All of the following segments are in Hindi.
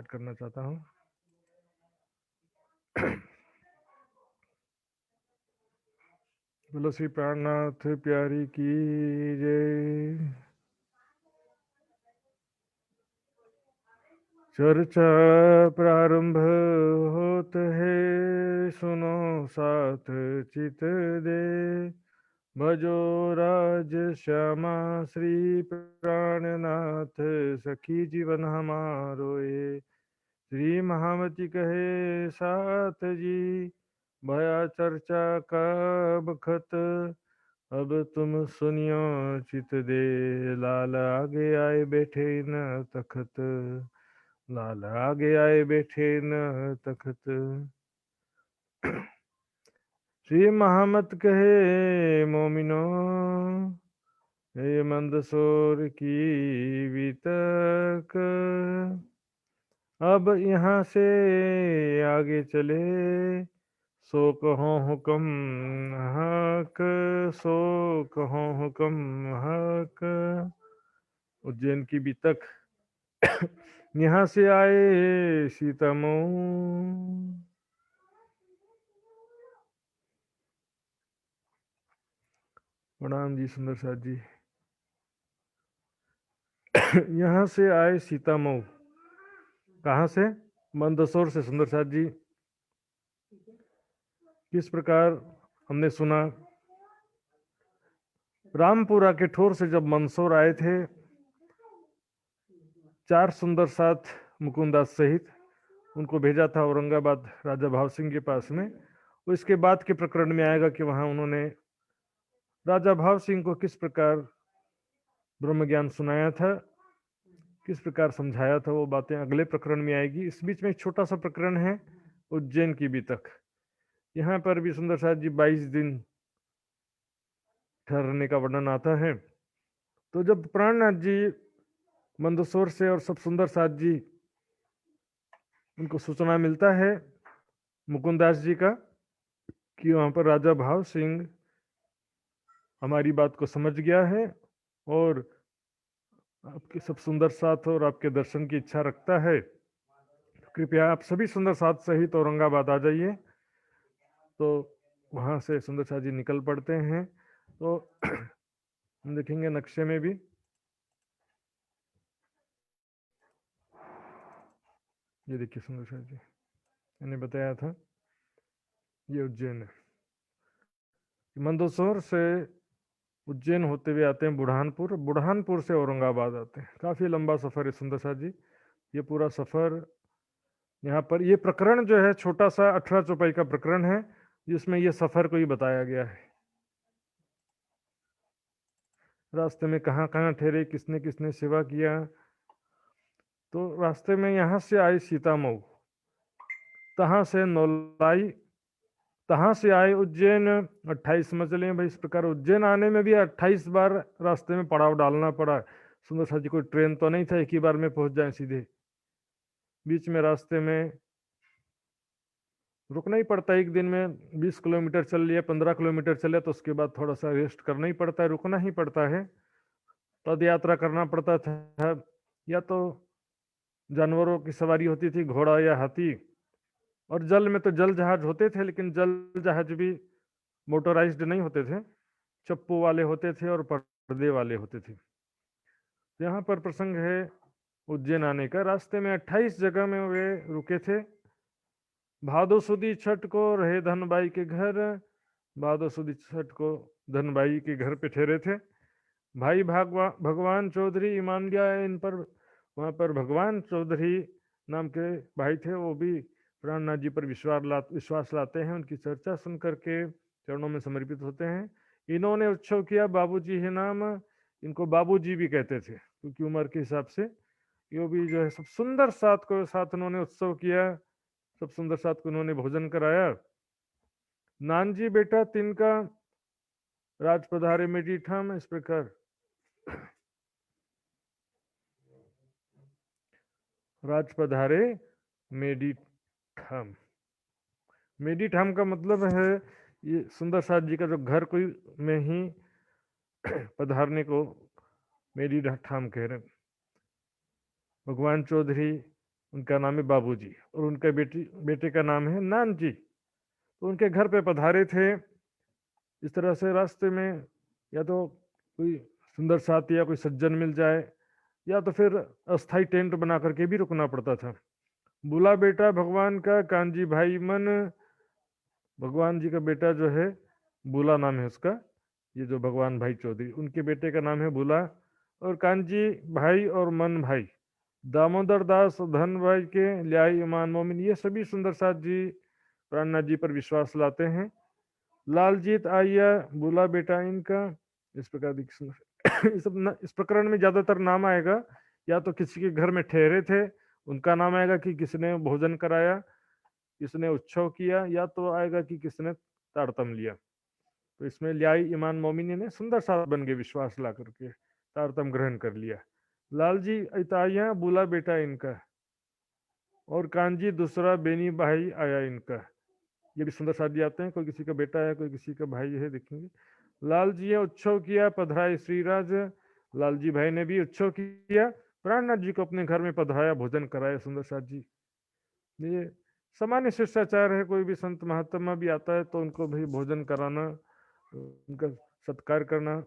स्टार्ट करना चाहता हूँ। बोलो श्री प्राणनाथ प्यारी की जय। चर्चा प्रारंभ होत है, सुनो साथ चित दे। भजो राज श्यामा श्री प्राणनाथ, सखी जीवन हमारो ये। श्री महामती कहे साथ जी, भया चर्चा का बखत। अब तुम सुनियो चित दे, लाल आगे आए बैठे न तखत। लाल आगे आए बैठे न तखत। श्री महामत कहे मोमिनो, हे मंदसौर की वितक। अब यहाँ से आगे चले, सो कहो हुक्म हक। सो कहो हुक्म हक। उज्जैन की वितक यहाँ से आए सीतामऊ। प्रणाम जी सुंदर साथ जी। यहाँ से आए सीतामऊ। कहाँ से? मंदसौर से सुंदर साथ जी। किस प्रकार हमने सुना, रामपुरा के ठोर से जब मंदसौर आए थे, 4 सुंदर साथ मुकुंदास सहित उनको भेजा था औरंगाबाद राजा भाव सिंह के पास में। वो इसके बाद के प्रकरण में आएगा कि वहां उन्होंने राजा भाव सिंह को किस प्रकार ब्रह्म ज्ञान सुनाया था, किस प्रकार समझाया था, वो बातें अगले प्रकरण में आएगी। इस बीच में एक छोटा सा प्रकरण है उज्जैन की बीतक। यहाँ पर भी सुंदर साथ जी 22 दिन ठहरने का वर्णन आता है। तो जब प्राणनाथ जी मंदसौर से और सब सुंदर साथ जी, उनको सूचना मिलता है मुकुंदास जी का कि वहां पर राजा भाव सिंह हमारी बात को समझ गया है और आपके सब सुंदर साथ और आपके दर्शन की इच्छा रखता है, तो कृपया आप सभी सुंदर साथ सहित औरंगाबाद आ जाइए। तो वहां से सुंदर साथ जी निकल पड़ते हैं। तो हम देखेंगे नक्शे में भी, ये देखिए सुंदर साथ जी, मैंने बताया था ये उज्जैन है। मंदसौर से उज्जैन होते हुए आते हैं बुरहानपुर, बुरहानपुर से औरंगाबाद आते हैं। काफी लंबा सफर है सुंदर साथ जी। ये पूरा सफर, यहाँ पर ये प्रकरण जो है छोटा सा 18 चौपाई का प्रकरण है, जिसमें ये सफर को ही बताया गया है। रास्ते में कहाँ कहाँ ठहरे, किसने किसने सेवा किया। तो रास्ते में यहाँ से आए सीतामऊ, तहाँ से नौलाई, तहाँ से आए उज्जैन। 28 में चले भाई। इस प्रकार उज्जैन आने में भी 28 बार रास्ते में पड़ाव डालना पड़ा। सुंदर साथ जी कोई ट्रेन तो नहीं था एक ही बार में पहुंच जाए सीधे, बीच में रास्ते में रुकना ही पड़ता है। एक दिन में 20 किलोमीटर चल लिया, 15 किलोमीटर चले तो उसके बाद थोड़ा सा रेस्ट करना ही पड़ता है, रुकना ही पड़ता है। पद यात्रा करना पड़ता था, या तो जानवरों की सवारी होती थी, घोड़ा या हाथी, और जल में तो जल जहाज होते थे, लेकिन जल जहाज भी मोटराइज्ड नहीं होते थे, चप्पू वाले होते थे और पर्दे वाले होते थे। यहाँ पर प्रसंग है उज्जैन आने का। रास्ते में 28 जगह में वे रुके थे। भादो सुदी छठ को रहे धनबाई के घर। भादो सुदी छठ को धनबाई के घर पे ठहरे थे। भाई भगवान चौधरी ईमान लिया है इन पर। वहाँ पर भगवान चौधरी नाम के भाई थे, वो भी प्राणनाथ जी पर विश्वास लाते हैं। उनकी चर्चा सुन करके चरणों में समर्पित होते हैं। इन्होंने उत्सव किया, बाबूजी है नाम, इनको बाबूजी भी कहते थे क्योंकि उम्र के हिसाब से। ये भी जो है सब सुंदर साथ को साथ उन्होंने उत्सव किया, सब सुंदर साथ को उन्होंने भोजन कराया। नानजी बेटा तिनका राज पधारे मेरी ठाम। इस प्रकार राज पधारे मेरी ठाम। मेरी ठाम का मतलब है ये सुंदर साथ जी का जो घर कोई में ही पधारने को मेरी ठाम कह रहे। भगवान चौधरी उनका नाम है बाबूजी, और उनके बेटे का नाम है नान जी। तो उनके घर पे पधारे थे। इस तरह से रास्ते में या तो कोई सुंदर साथी या कोई सज्जन मिल जाए, या तो फिर अस्थाई टेंट बना करके भी रुकना पड़ता था। बुला बेटा भगवान का कांजी भाई मन, भगवान जी का बेटा जो है बुला नाम है उसका, ये जो भगवान भाई चौधरी, उनके बेटे का नाम है बुला, और कांजी भाई और मन भाई, दामोदर दास धन भाई के ल्याई ईमान मोमिन, ये सभी सुंदर साथ जी प्राणनाथ जी पर विश्वास लाते हैं। लालजीत आइया बुला बेटा इनका, इस प्रकार इस प्रकरण में ज्यादातर नाम आएगा, या तो किसी के घर में ठहरे थे उनका नाम आएगा कि किसने भोजन कराया, किसने उत्सव किया, या तो आएगा कि किसने तारतम लिया। तो इसमें ल्याई ईमान मोमिनी ने सुंदर साथ बन गए, विश्वास ला करके तारतम ग्रहण कर लिया। लालजी इताइया बुला बेटा इनका, और कांजी दूसरा बेनी भाई आया इनका, ये भी सुंदर शादी आते हैं, कोई किसी का बेटा है कोई किसी का भाई है, देखेंगे। लालजी ने उत्सव किया पधराए श्रीराज, लालजी भाई ने भी उत्सव किया, प्राणनाथ जी को अपने घर में पधराया, भोजन कराया सुंदर साथ जी। ये सामान्य शिष्टाचार है, कोई भी संत महात्मा भी आता है तो उनको भी भोजन कराना, उनका सत्कार करना,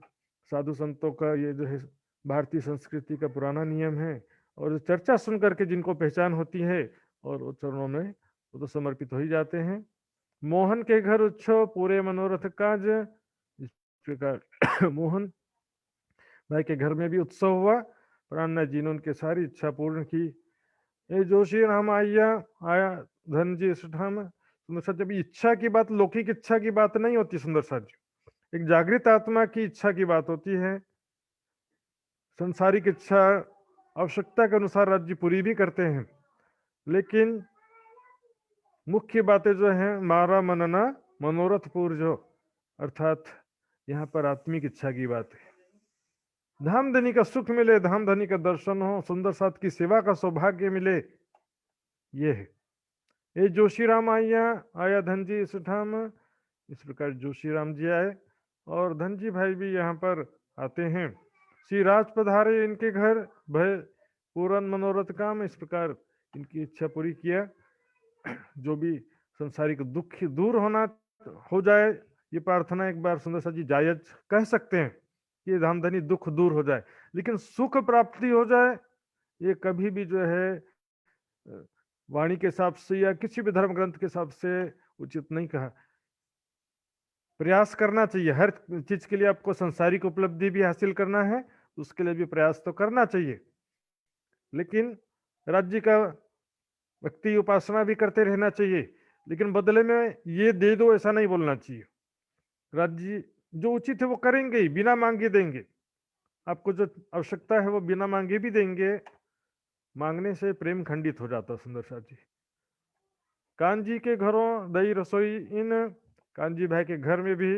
साधु संतों का ये जो है भारतीय संस्कृति का पुराना नियम है। और चर्चा सुन करके जिनको पहचान होती है और वो चरणों में वो तो समर्पित हो ही जाते हैं। मोहन के घर उत्सव पूरे मनोरथ काज, इस प्रकार मोहन भाई के घर में भी उत्सव हुआ, प्राणनाथ जी ने उनकी सारी इच्छा पूर्ण की। ये जोशी राम आया आया धन जी सुधाम, सुंदर साथ जब इच्छा की बात लौकिक इच्छा की बात नहीं होती सुंदर साथ जी, एक जागृत आत्मा की इच्छा की बात होती है। संसारिक इच्छा आवश्यकता के अनुसार राज्य पूरी भी करते हैं, लेकिन मुख्य बातें जो हैं मारा मनना मनोरथ पूर्जो, अर्थात यहाँ पर आत्मिक इच्छा की बात है। धाम धनी का सुख मिले, धाम धनी का दर्शन हो, सुंदर साथ की सेवा का सौभाग्य मिले, ये है। ये जोशी राम आया धन जी सुठाम, इस प्रकार जोशी राम जी आए और धन जी भाई भी यहाँ पर आते हैं। श्री राज पधारे इनके घर, भय पूरन मनोरथ काम, इस प्रकार इनकी इच्छा पूरी किया। जो भी संसारिक दुख दूर होना हो जाए, ये प्रार्थना एक बार सुंदर सा जी जायज कह सकते हैं कि धामधनी दुख दूर हो जाए, लेकिन सुख प्राप्ति हो जाए ये कभी भी जो है वाणी के हिसाब से या किसी भी धर्म ग्रंथ के हिसाब से उचित नहीं कहा। प्रयास करना चाहिए, हर चीज के लिए आपको संसारिक उपलब्धि भी हासिल करना है, उसके लिए भी प्रयास तो करना चाहिए, लेकिन राज्य का भक्ति उपासना भी करते रहना चाहिए, लेकिन बदले में ये दे दो ऐसा नहीं बोलना चाहिए। राज्य जो उचित है वो करेंगे ही, बिना मांगे देंगे, आपको जो आवश्यकता है वो बिना मांगे भी देंगे, मांगने से प्रेम खंडित हो जाता। सुंदर साथ जी कांजी के घरों दही रसोई इन, कांजी भाई के घर में भी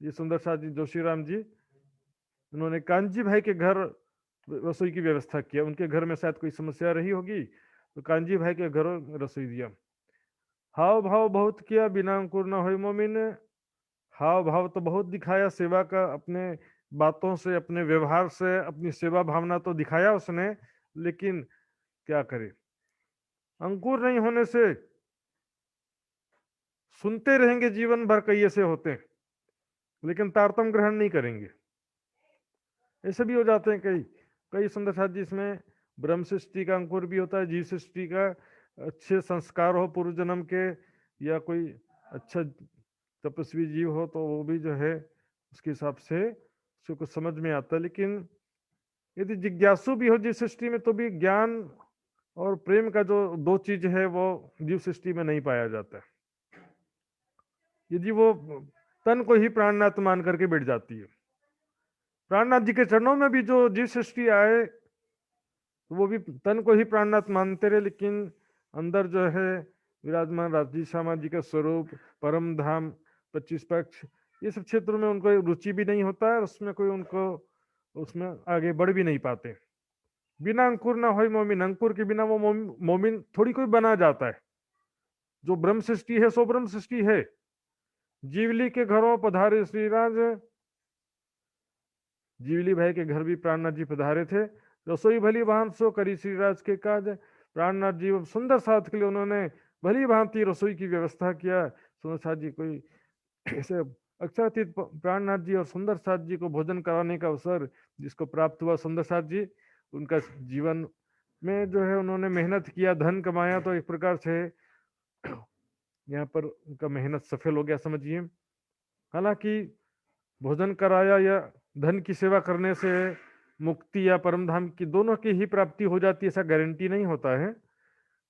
ये सुंदर साथ जी जोशी राम जी उन्होंने कांजी भाई के घर रसोई की व्यवस्था किया। उनके घर में शायद कोई समस्या रही होगी तो कांजी भाई के घरों रसोई दिया। हाव भाव बहुत किया बिना अंकुर न हो मोमिन, हाव भाव तो बहुत दिखाया सेवा का, अपने बातों से अपने व्यवहार से अपनी सेवा भावना तो दिखाया उसने, लेकिन क्या करे, अंकुर नहीं होने से सुनते रहेंगे जीवन भर, कई ऐसे होते हैं लेकिन तारतम ग्रहण नहीं करेंगे, ऐसे भी हो जाते हैं कई कई सुंदर साथ जी। इसमें ब्रह्म सृष्टि का अंकुर भी होता है, जीव सृष्टि का, अच्छे संस्कार हो पूर्व जन्म के, या कोई अच्छा तपस्वी जीव हो तो वो भी जो है उसके हिसाब से उसको कुछ समझ में आता है। लेकिन यदि जिज्ञासु भी हो जीव सृष्टि में तो भी ज्ञान और प्रेम का जो दो चीज है वो जीव सृष्टि में नहीं पाया जाता है। यदि वो तन को ही प्राणनाथ मान करके बैठ जाती है, प्राणनाथ जी के चरणों में भी जो जीव सृष्टि आए तो वो भी तन को ही प्राणनाथ मानते रहे, लेकिन अंदर जो है विराजमान राजी श्यामा जी का स्वरूप, परम धाम, 25 पक्ष, ये सब क्षेत्रों में उनको रुचि भी नहीं होता है, उसमें कोई उनको उसमें आगे बढ़ भी नहीं पाते। बिना अंकुर ना हो मोमिन, अंकुर के बिना वो मोमिन थोड़ी कोई बना जाता है। जो ब्रह्म सृष्टि है सो ब्रह्म सृष्टि है। जीवली के घरों पधारे श्रीराज, जीवली भाई के घर भी प्राणनाथ जी पधारे थे। रसोई भली वाहन सो करी श्रीराज के काज, प्राणनाथ जी सुंदर साथ के लिए उन्होंने भली भांति रसोई की व्यवस्था किया। सुंदर साथ जी कोई ऐसे अक्षरातीत प्राणनाथ जी और सुंदर साथ जी को भोजन कराने का अवसर जिसको प्राप्त हुआ, सुंदर साथ जी उनका जीवन में जो है उन्होंने मेहनत किया, धन कमाया, तो एक प्रकार से यहाँ पर उनका मेहनत सफल हो गया समझिए। हालांकि भोजन कराया या धन की सेवा करने से मुक्ति या परम धाम की दोनों की ही प्राप्ति हो जाती है, ऐसा गारंटी नहीं होता है।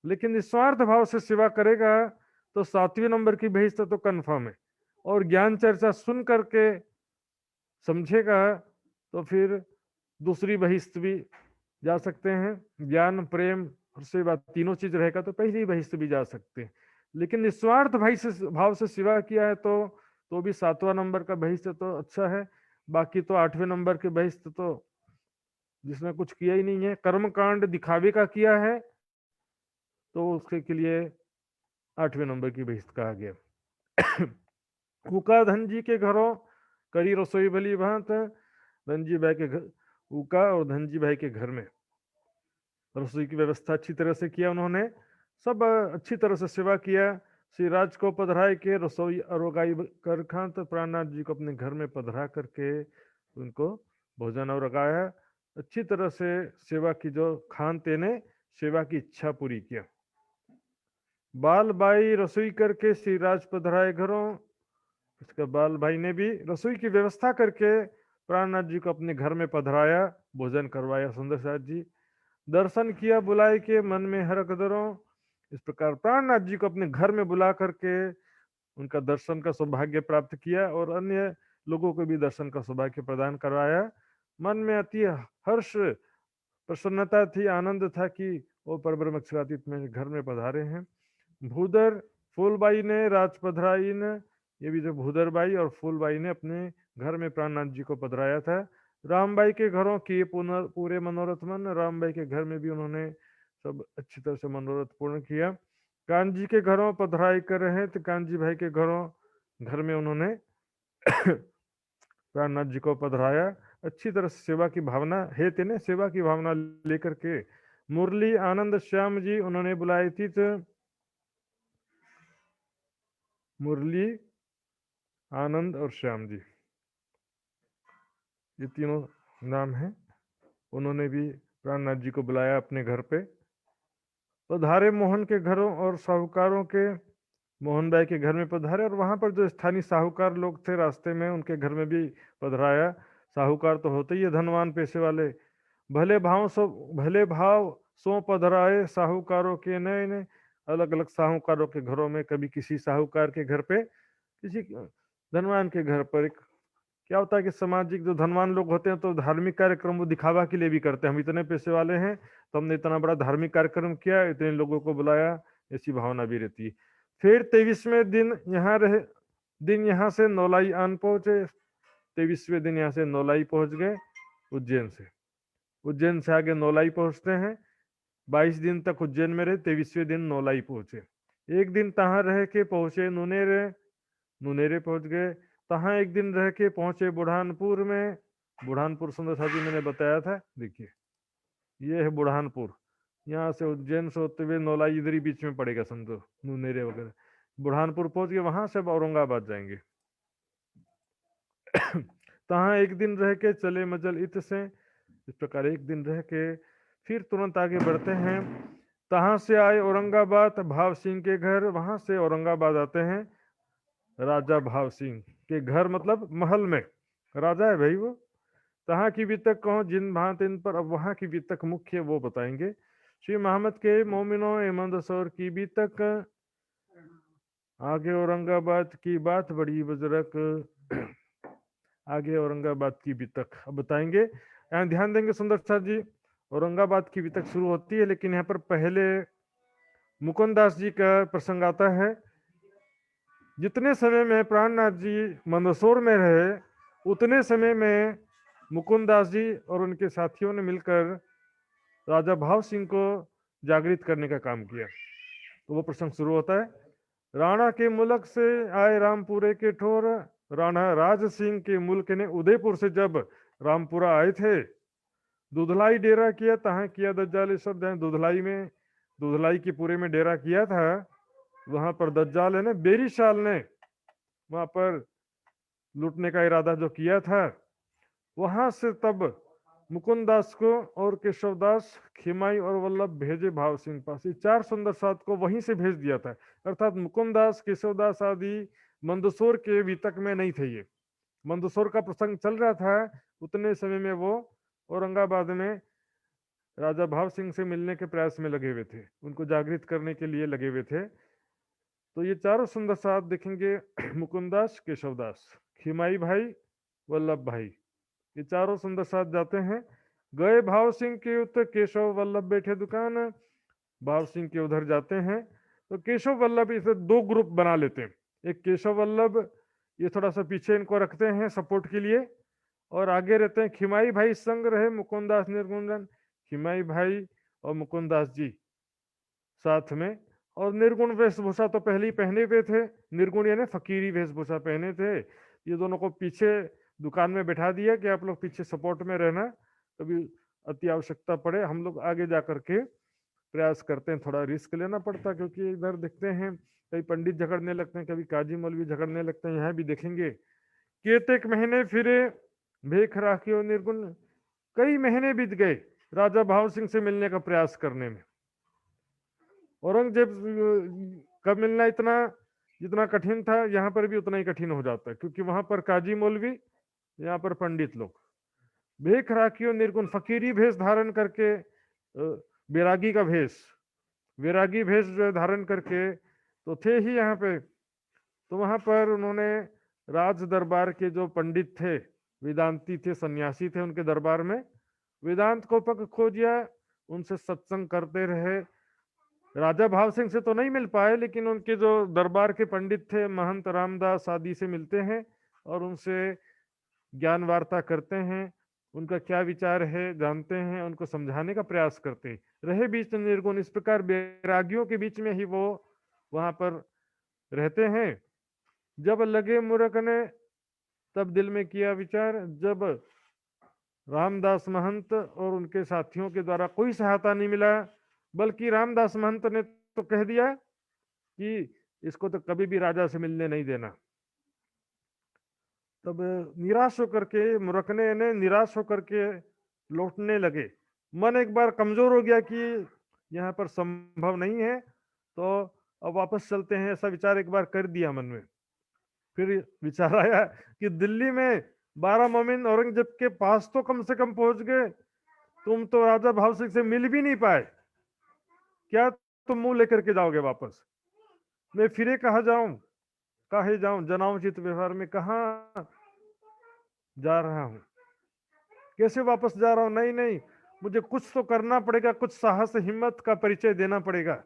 लेकिन निस्वार्थ भाव से सेवा करेगा तो 7वें नंबर की बहिष्ठ तो कन्फर्म है। और ज्ञान चर्चा सुन करके समझेगा तो फिर दूसरी बहिष्ठ भी जा सकते हैं। ज्ञान, प्रेम और सेवा तीनों चीज रहेगा तो पहली बहिष्ठ भी जा सकते हैं। लेकिन निस्वार्थ भाव से सेवा किया है तो भी 7वां नंबर का बहिष्ठ तो अच्छा है। बाकी तो 8वें नंबर के बहिष्ठ तो जिसने कुछ किया ही नहीं है, कर्म कांड दिखावे का किया है, तो उसके के लिए 8वें नंबर की बहिष्ठ कहा गया। उका धन जी के घरों करी रसोई भली भांत, धन जी भाई के घर, उका और धन जी भाई के घर में रसोई की व्यवस्था अच्छी तरह से किया उन्होंने, सब अच्छी तरह से सेवा किया। श्री राज को पधराए के रसोई अरोगाई कर खान, तो प्राणनाथ जी को अपने घर में पधरा करके उनको भोजन और रगाया, अच्छी तरह से सेवा की। जो खान तेने सेवा की इच्छा पूरी किया। बाल बाई रसोई करके श्री राज पधराए घरों, उसके बाल भाई ने भी रसोई की व्यवस्था करके प्राणनाथ जी को अपने घर में पधराया, भोजन करवाया। सुंदर साथ जी दर्शन किया बुलाए के मन में हर कदरों, इस प्रकार प्राणनाथ जी को अपने घर में बुला करके उनका दर्शन का सौभाग्य प्राप्त किया और अन्य लोगों को भी दर्शन का सौभाग्य प्रदान करवाया। मन में अति हर्ष प्रसन्नता थी, आनंद था कि वो परब्रह्म अक्षरातीत में घर में पधारे हैं। भूदर फूलबाई ने राज पधराई ने, ये भी जो भूदरबाई और फूलबाई ने अपने घर में प्राणनाथ जी को पधराया था। रामबाई के घरों की पूरे मनोरथ मन, रामबाई के घर में भी उन्होंने सब अच्छी तरह से मनोरथ पूर्ण किया। कांजी के घरों पधराई कर रहे हैं, तो कांजी भाई के घर में उन्होंने प्राणनाथ जी को पधराया। अच्छी तरह से सेवा की भावना है तेने सेवा की भावना लेकर के मुरली आनंद श्याम जी उन्होंने बुलाई थी। तो मुरली आनंद और श्याम जी ये तीनों नाम हैं। उन्होंने भी प्राणनाथ जी को बुलाया अपने घर पे। पधारे मोहन के घरों और साहूकारों के, मोहन भाई के घर में पधारे और वहां पर जो स्थानीय साहूकार लोग थे रास्ते में उनके घर में भी पधराया। साहूकार तो होते ही है धनवान पैसे वाले। भले भाव सो पधराए साहूकारों के नए नए, अलग अलग साहूकारों के घरों में, कभी किसी साहूकार के घर पे, किसी धनवान के घर पर। एक क्या होता है कि सामाजिक जो धनवान लोग होते हैं तो धार्मिक कार्यक्रम वो दिखावा के लिए भी करते हैं, हम इतने पैसे वाले हैं तो हमने इतना बड़ा धार्मिक कार्यक्रम किया, इतने लोगों को बुलाया, ऐसी भावना भी रहती है। फिर 23वें दिन यहाँ से नौलाई आन पहुंचे। 23वें दिन यहाँ से नौलाई पहुंच गए उज्जैन से। उज्जैन से आगे नौलाई पहुंचते हैं। 22 दिन तक उज्जैन में रहे, 23वें दिन नौलाई पहुंचे। एक दिन तहां रह के पहुंचे नुनेरे पहुंच गए। तहां एक दिन रह के पहुंचे बुढ़ानपुर में। बुढ़ानपुर सुंदर साथी मैंने बताया था, देखिए ये है बुढ़ानपुर। यहाँ से उज्जैन से होते हुए नौलाई इधर ही बीच में पड़ेगा समझो, नुनेरे वगैरह। बुढ़ानपुर पहुंच गए, वहां से अब औरंगाबाद जाएंगे। तहां एक दिन रह के चले मजल इत से, इस प्रकार एक दिन रह के फिर तुरंत आगे बढ़ते हैं। तहां से आए औरंगाबाद भाव सिंह के घर, वहां से औरंगाबाद आते हैं राजा भाव सिंह के घर, मतलब महल में राजा है भाई वो। तहाँ की वितक कहो जिन भांत इन पर, अब वहां की वितक मुख्य वो बताएंगे। श्री मोहम्मद के मोमिनो एमंदसौर की वितक, आगे औरंगाबाद की बात बड़ी बुजुर्ग, आगे औरंगाबाद की वितक अब बताएंगे। यहाँ ध्यान देंगे सुंदर सर जी, औरंगाबाद की वितक शुरू होती है, लेकिन यहाँ पर पहले मुकुंद दास जी का प्रसंग आता है। जितने समय में प्राणनाथ जी मंदसौर में रहे, उतने समय में मुकुंद दास जी और उनके साथियों ने मिलकर राजा भाव सिंह को जागृत करने का काम किया। तो वो प्रसंग शुरू होता है। राणा के मुल्क से आए रामपुरे के ठोर, राणा राज सिंह के मुल्क ने उदयपुर से जब रामपुरा आए थे, दुधलाई डेरा किया, तहां किया दज्जाली शब्द है दुधलाई में दुधलाई की पूरे में डेरा किया था, वहां पर दज्जाल है ना बेरीशाल ने वहां पर लूटने का इरादा जो किया था, वहां से तब मुकुंदास को और केशवदास, खिमाई और वल्लभ भेजे भाव सिंह पास। ये 4 सुंदर सात को वहीं से भेज दिया था। अर्थात मुकुंदास, केशवदास आदि मंदसौर के वितक में नहीं थे। ये मंदसौर का प्रसंग चल रहा था, उतने समय में वो औरंगाबाद में राजा भाव सिंह से मिलने के प्रयास में लगे हुए थे, उनको जागृत करने के लिए लगे हुए थे। तो ये चारों सुंदर सात देखेंगे मुकुंदास, केशवदास, खिमाई भाई, वल्लभ भाई, ये चारों सुंदर साथ जाते हैं। गए भाव सिंह के उत्तर, केशव वल्लभ बैठे दुकान, भाव सिंह के उधर जाते हैं। तो केशव वल्लभ इसे 2 ग्रुप बना लेते हैं। एक केशव वल्लभ, ये थोड़ा सा पीछे इनको रखते हैं सपोर्ट के लिए, और आगे रहते हैं खिमाई भाई संग रहे मुकुंदास निर्गुण, खिमाई भाई और मुकुंदास जी साथ में। और निर्गुण वेशभूषा तो पहले ही पहने हुए थे, निर्गुण यानी फकीरी वेशभूषा पहने थे। ये दोनों को पीछे दुकान में बैठा दिया कि आप लोग पीछे सपोर्ट में रहना, कभी अति आवश्यकता पड़े हम लोग आगे जा करके प्रयास करते हैं। थोड़ा रिस्क लेना पड़ता है, क्योंकि इधर देखते हैं कई पंडित झगड़ने लगते हैं, कभी काजी मौलवी झगड़ने लगते हैं। यहाँ भी देखेंगे केतेक महीने फिरे भेख राखियो निर्गुण, कई महीने बीत गए राजा भाव सिंह से मिलने का प्रयास करने में। औरंगजेब कब मिलना इतना जितना कठिन था, यहाँ पर भी उतना ही कठिन हो जाता है, क्योंकि वहां पर काजी मौलवी, यहाँ पर पंडित लोग। भेख राखियो निर्गुण, फकीरी भेष धारण करके, बैरागी का भेष, वैरागी भेष जो धारण करके तो थे ही यहाँ पे। तो वहां पर उन्होंने राज दरबार के जो पंडित थे, वेदांती थे, सन्यासी थे, उनके दरबार में वेदांत को पक खोजिया, उनसे सत्संग करते रहे। राजा भाव सिंह से तो नहीं मिल पाए, लेकिन उनके जो दरबार के पंडित थे, महंत रामदास आदि से मिलते हैं और उनसे ज्ञान वार्ता करते हैं, उनका क्या विचार है जानते हैं, उनको समझाने का प्रयास करते हैं। रहे बीच निर्गुण, इस प्रकार बैरागियों के बीच में ही वो वहां पर रहते हैं। जब लगे मुरकने, तब दिल में किया विचार, जब रामदास महंत और उनके साथियों के द्वारा कोई सहायता नहीं मिला, बल्कि रामदास महंत ने तो कह दिया कि इसको तो कभी भी राजा से मिलने नहीं देना। तब निराश होकर के मुरकने ने निराश होकर के लौटने लगे। मन एक बार कमजोर हो गया कि यहाँ पर संभव नहीं है, तो अब वापस चलते हैं, ऐसा विचार एक बार कर दिया मन में। फिर विचार आया कि दिल्ली में 12 मोमिन औरंगजेब के पास तो कम से कम पहुंच गए, तुम तो राजा भाव सिंह से मिल भी नहीं पाए, क्या तुम मुंह लेकर के जाओगे वापस? मैं फिरे कहा जाऊं, काहे जाऊं, जनाउचित व्यवहार में कहा जा रहा हूं, कैसे वापस जा रहा हूं? नहीं नहीं, मुझे कुछ तो करना पड़ेगा, कुछ साहस हिम्मत का परिचय देना पड़ेगा।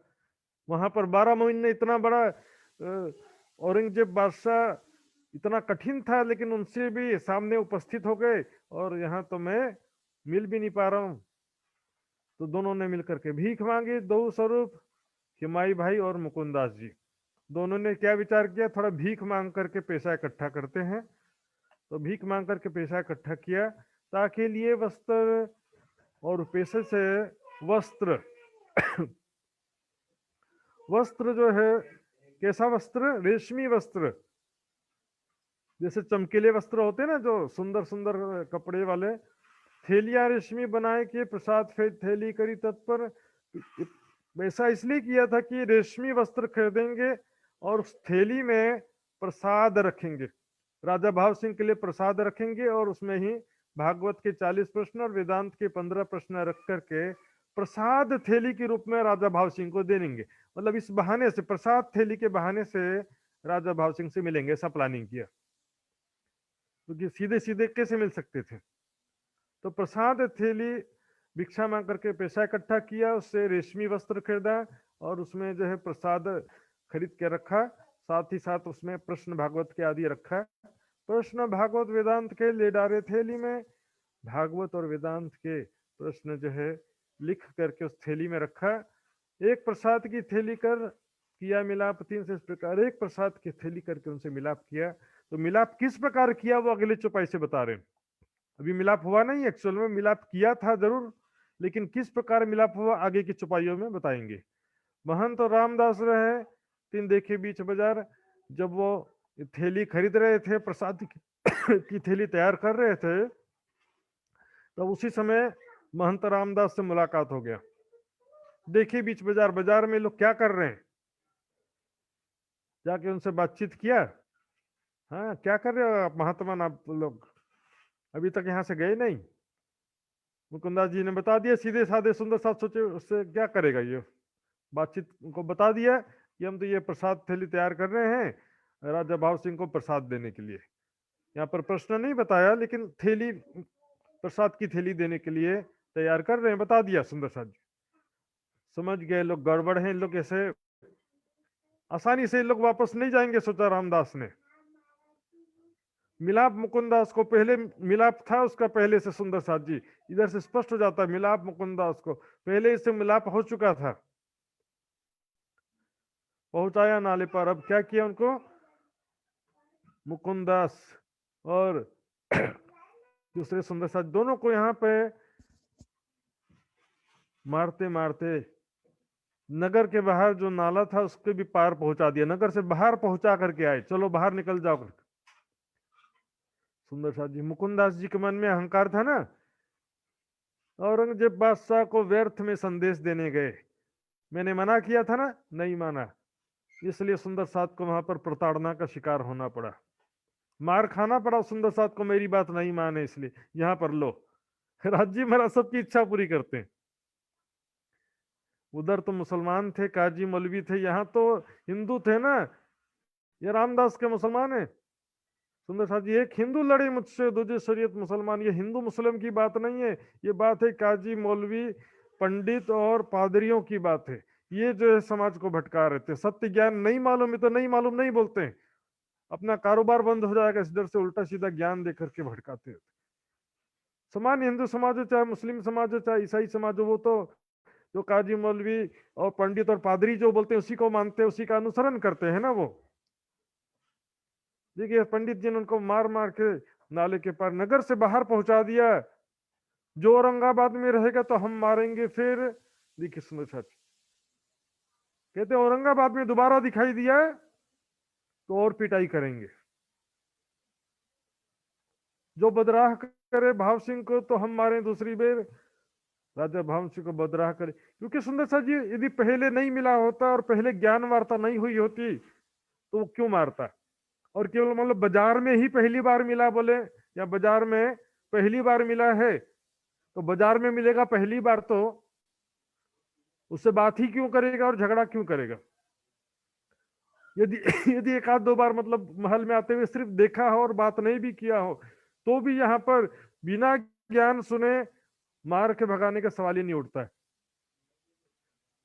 वहां पर 12 मोमिन ने इतना बड़ा औरंगजेब बादशाह इतना कठिन था, लेकिन उनसे भी सामने उपस्थित हो गए, और यहाँ तो मैं मिल भी नहीं पा रहा हूं। तो दोनों ने मिलकर के भीख मांगी, दो स्वरूप, खिमाई भाई और मुकुंदास जी। दोनों ने क्या विचार किया, थोड़ा भीख मांग करके पैसा इकट्ठा करते हैं। तो भीख मांग करके पैसा इकट्ठा किया, ताकि लिए वस्त्र, और पैसे से वस्त्र वस्त्र जो है, कैसा वस्त्र? रेशमी वस्त्र, जैसे चमकीले वस्त्र होते हैं ना, जो सुंदर सुंदर कपड़े वाले, थैलियां रेशमी बनाए के प्रसाद थैली करी तत्पर। वैसा इसलिए किया था कि रेशमी वस्त्र खरीदेंगे और उस थैली में प्रसाद रखेंगे, राजा भाव सिंह के लिए प्रसाद रखेंगे, और उसमें ही भागवत के 40 प्रश्न और वेदांत के 15 प्रश्न रख करके प्रसाद थैली के रूप में राजा भाव सिंह को दे देंगे। मतलब इस बहाने से, प्रसाद थैली के बहाने से राजा भाव सिंह से मिलेंगे, ऐसा प्लानिंग किया, क्योंकि तो सीधे सीधे कैसे मिल सकते थे। तो प्रसाद थैली भिक्षा मांग करके पैसा इकट्ठा किया, उससे रेशमी वस्त्र खरीदा और उसमें जो है प्रसाद खरीद के रखा, साथ ही साथ उसमें प्रश्न भागवत के आदि रखा। प्रश्न भागवत वेदांत के ले डाले थैली में, भागवत और वेदांत के प्रश्न जो है लिख करके उस थैली में रखा। एक प्रसाद की थैली कर किया मिलाप, 3 से इस प्रकार एक प्रसाद की थैली करके उनसे मिलाप किया। तो मिलाप किस प्रकार किया वो अगले चौपाई से बता रहे हैं। अभी मिलाप हुआ नहीं, एक्चुअल में मिलाप किया था जरूर, लेकिन किस प्रकार मिलाप हुआ आगे की चौपाइयों में बताएंगे। महंत और रामदास रहे, तीन देखे बीच बाजार। जब वो थैली खरीद रहे थे, प्रसाद की थैली तैयार कर रहे थे, तो उसी समय महंत रामदास से मुलाकात हो गया। देखिए बीच बाजार, बाजार में लोग क्या कर रहे हैं, जाके उनसे बातचीत किया। हाँ, क्या कर रहे हो आप महात्मा, आप लोग अभी तक यहाँ से गए नहीं? मुकुंदास जी ने बता दिया, सीधे साधे सुंदर साथ। सोचे उससे क्या करेगा ये, बातचीत को बता दिया कि हम तो ये प्रसाद थैली तैयार कर रहे हैं राजा भाव सिंह को प्रसाद देने के लिए। यहाँ पर प्रश्न नहीं बताया, लेकिन थैली, प्रसाद की थैली देने के लिए तैयार कर रहे हैं, बता दिया सुंदर साथ जी। समझ गए लोग गड़बड़ हैं, इन लोग ऐसे आसानी से इन लोग वापस नहीं जाएंगे, सोचा रामदास ने। मिलाप मुकुंदास को, पहले मिलाप था उसका पहले से, सुंदर साथ जी इधर से स्पष्ट हो जाता है, मिलाप मुकुंदास को पहले इससे मिलाप हो चुका था। पहुंचाया नाले पर। अब क्या किया उनको, मुकुंदास और दूसरे सुंदर साथ दोनों को यहाँ पे मारते मारते नगर के बाहर जो नाला था उसके भी पार पहुंचा दिया, नगर से बाहर पहुंचा करके आए, चलो बाहर निकल जाओ करके। सुंदर साथ जी, मुकुंदास जी के मन में अहंकार था ना, औरंगजेब बादशाह को व्यर्थ में संदेश देने गए, मैंने मना किया था ना, नहीं माना, इसलिए सुंदर साथ को वहां पर प्रताड़ना का शिकार होना पड़ा, मार खाना पड़ा सुंदर साथ को, मेरी बात नहीं माने इसलिए। यहां पर लो, राज्य महाराज सबकी इच्छा पूरी करते हैं। उधर तो मुसलमान थे, काजी मौलवी थे, यहाँ तो हिंदू थे ना। ये रामदास के मुसलमान है, सुंदर साथ जी, एक हिंदू लड़े मुझसे, दूसरी शरीयत मुसलमान। ये हिंदू मुस्लिम की बात नहीं है, ये बात है काजी मौलवी पंडित और पादरियों की बात है। ये जो है समाज को भटका रहे थे, सत्य ज्ञान नहीं मालूम है तो नहीं मालूम नहीं बोलते हैं, अपना कारोबार बंद हो जाएगा इधर से उल्टा सीधा ज्ञान देकर के भटकाते हैं। समान हिंदू समाज हो, चाहे मुस्लिम समाज हो, चाहे ईसाई समाज हो, वो तो जो काजी मौलवी और पंडित और पादरी जो बोलते हैं उसी को मानते हैं, उसी का अनुसरण करते हैं ना वो। देखिए पंडित जी ने उनको मार मार के नाले के पार नगर से बाहर पहुंचा दिया। जो औरंगाबाद में रहेगा तो हम मारेंगे फिर। देखिए सुनो सच, कहते औरंगाबाद में दोबारा दिखाई दिया तो और पिटाई करेंगे। जो बदराह करे भाव सिंह को तो हम मारें दूसरी बेर। राजा भाव सिंह को बदराह करे, क्योंकि सुंदर सा जी यदि पहले नहीं मिला होता और पहले ज्ञान वार्ता नहीं हुई होती तो वो क्यों मारता। और केवल मतलब बाजार में ही पहली बार मिला बोले, या बाजार में पहली बार मिला है तो बाजार में मिलेगा पहली बार तो उससे बात ही क्यों करेगा और झगड़ा क्यों करेगा। यदि यदि एक आध दो बार मतलब महल में आते हुए सिर्फ देखा हो और बात नहीं भी किया हो तो भी यहाँ पर बिना ज्ञान सुने मार के भगाने का सवाल ही नहीं उठता है।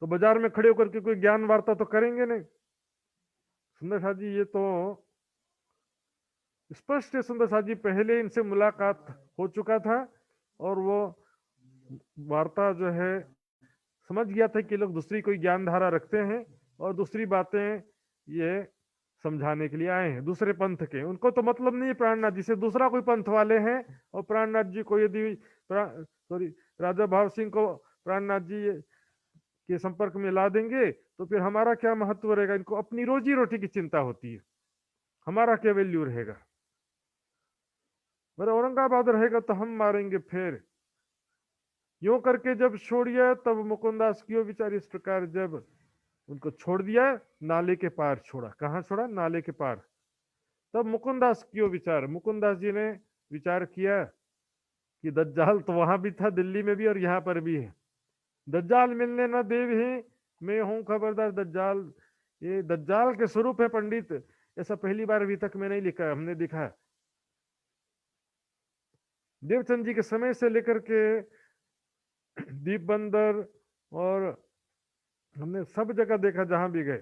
तो बाजार में खड़े होकर के कोई ज्ञान वार्ता तो करेंगे नहीं। सुंदर साथ जी ये तो स्पष्ट है, सुंदर साथ जी पहले इनसे मुलाकात हो चुका था और वो वार्ता जो है समझ गया था कि लोग दूसरी कोई ज्ञान धारा रखते हैं और दूसरी बातें ये समझाने के लिए आए हैं दूसरे पंथ के। उनको तो मतलब नहीं है प्राणनाथ जी से, दूसरा कोई पंथ वाले हैं और प्राणनाथ जी को यदि सॉरी राजा भाव सिंह को प्राणनाथ जी के संपर्क में ला देंगे तो फिर हमारा क्या महत्व रहेगा। इनको अपनी रोजी रोटी की चिंता होती है, हमारा क्या वैल्यू रहेगा। मेरा औरंगाबाद रहेगा तो हम मारेंगे फिर। यूं करके जब छोड़िया तब मुकुंदास की विचार इस प्रकार, जब उनको छोड़ दिया नाले के पार छोड़ा। कहाँ छोड़ा, नाले के पार। तब मुकुंदास की विचार, मुकुंदास जी ने विचार किया कि दज्जाल तो वहां भी था, दिल्ली में भी और यहाँ पर भी है। दज्जाल मिलने न देव ही, मैं हूं खबरदार दज्जाल। ये दज्जाल के स्वरूप है पंडित, ऐसा पहली बार अभी तक मैं नहीं लिखा, हमने देखा देवचंद जी के समय से लेकर के दीप बंदर और हमने सब जगह देखा जहां भी गए,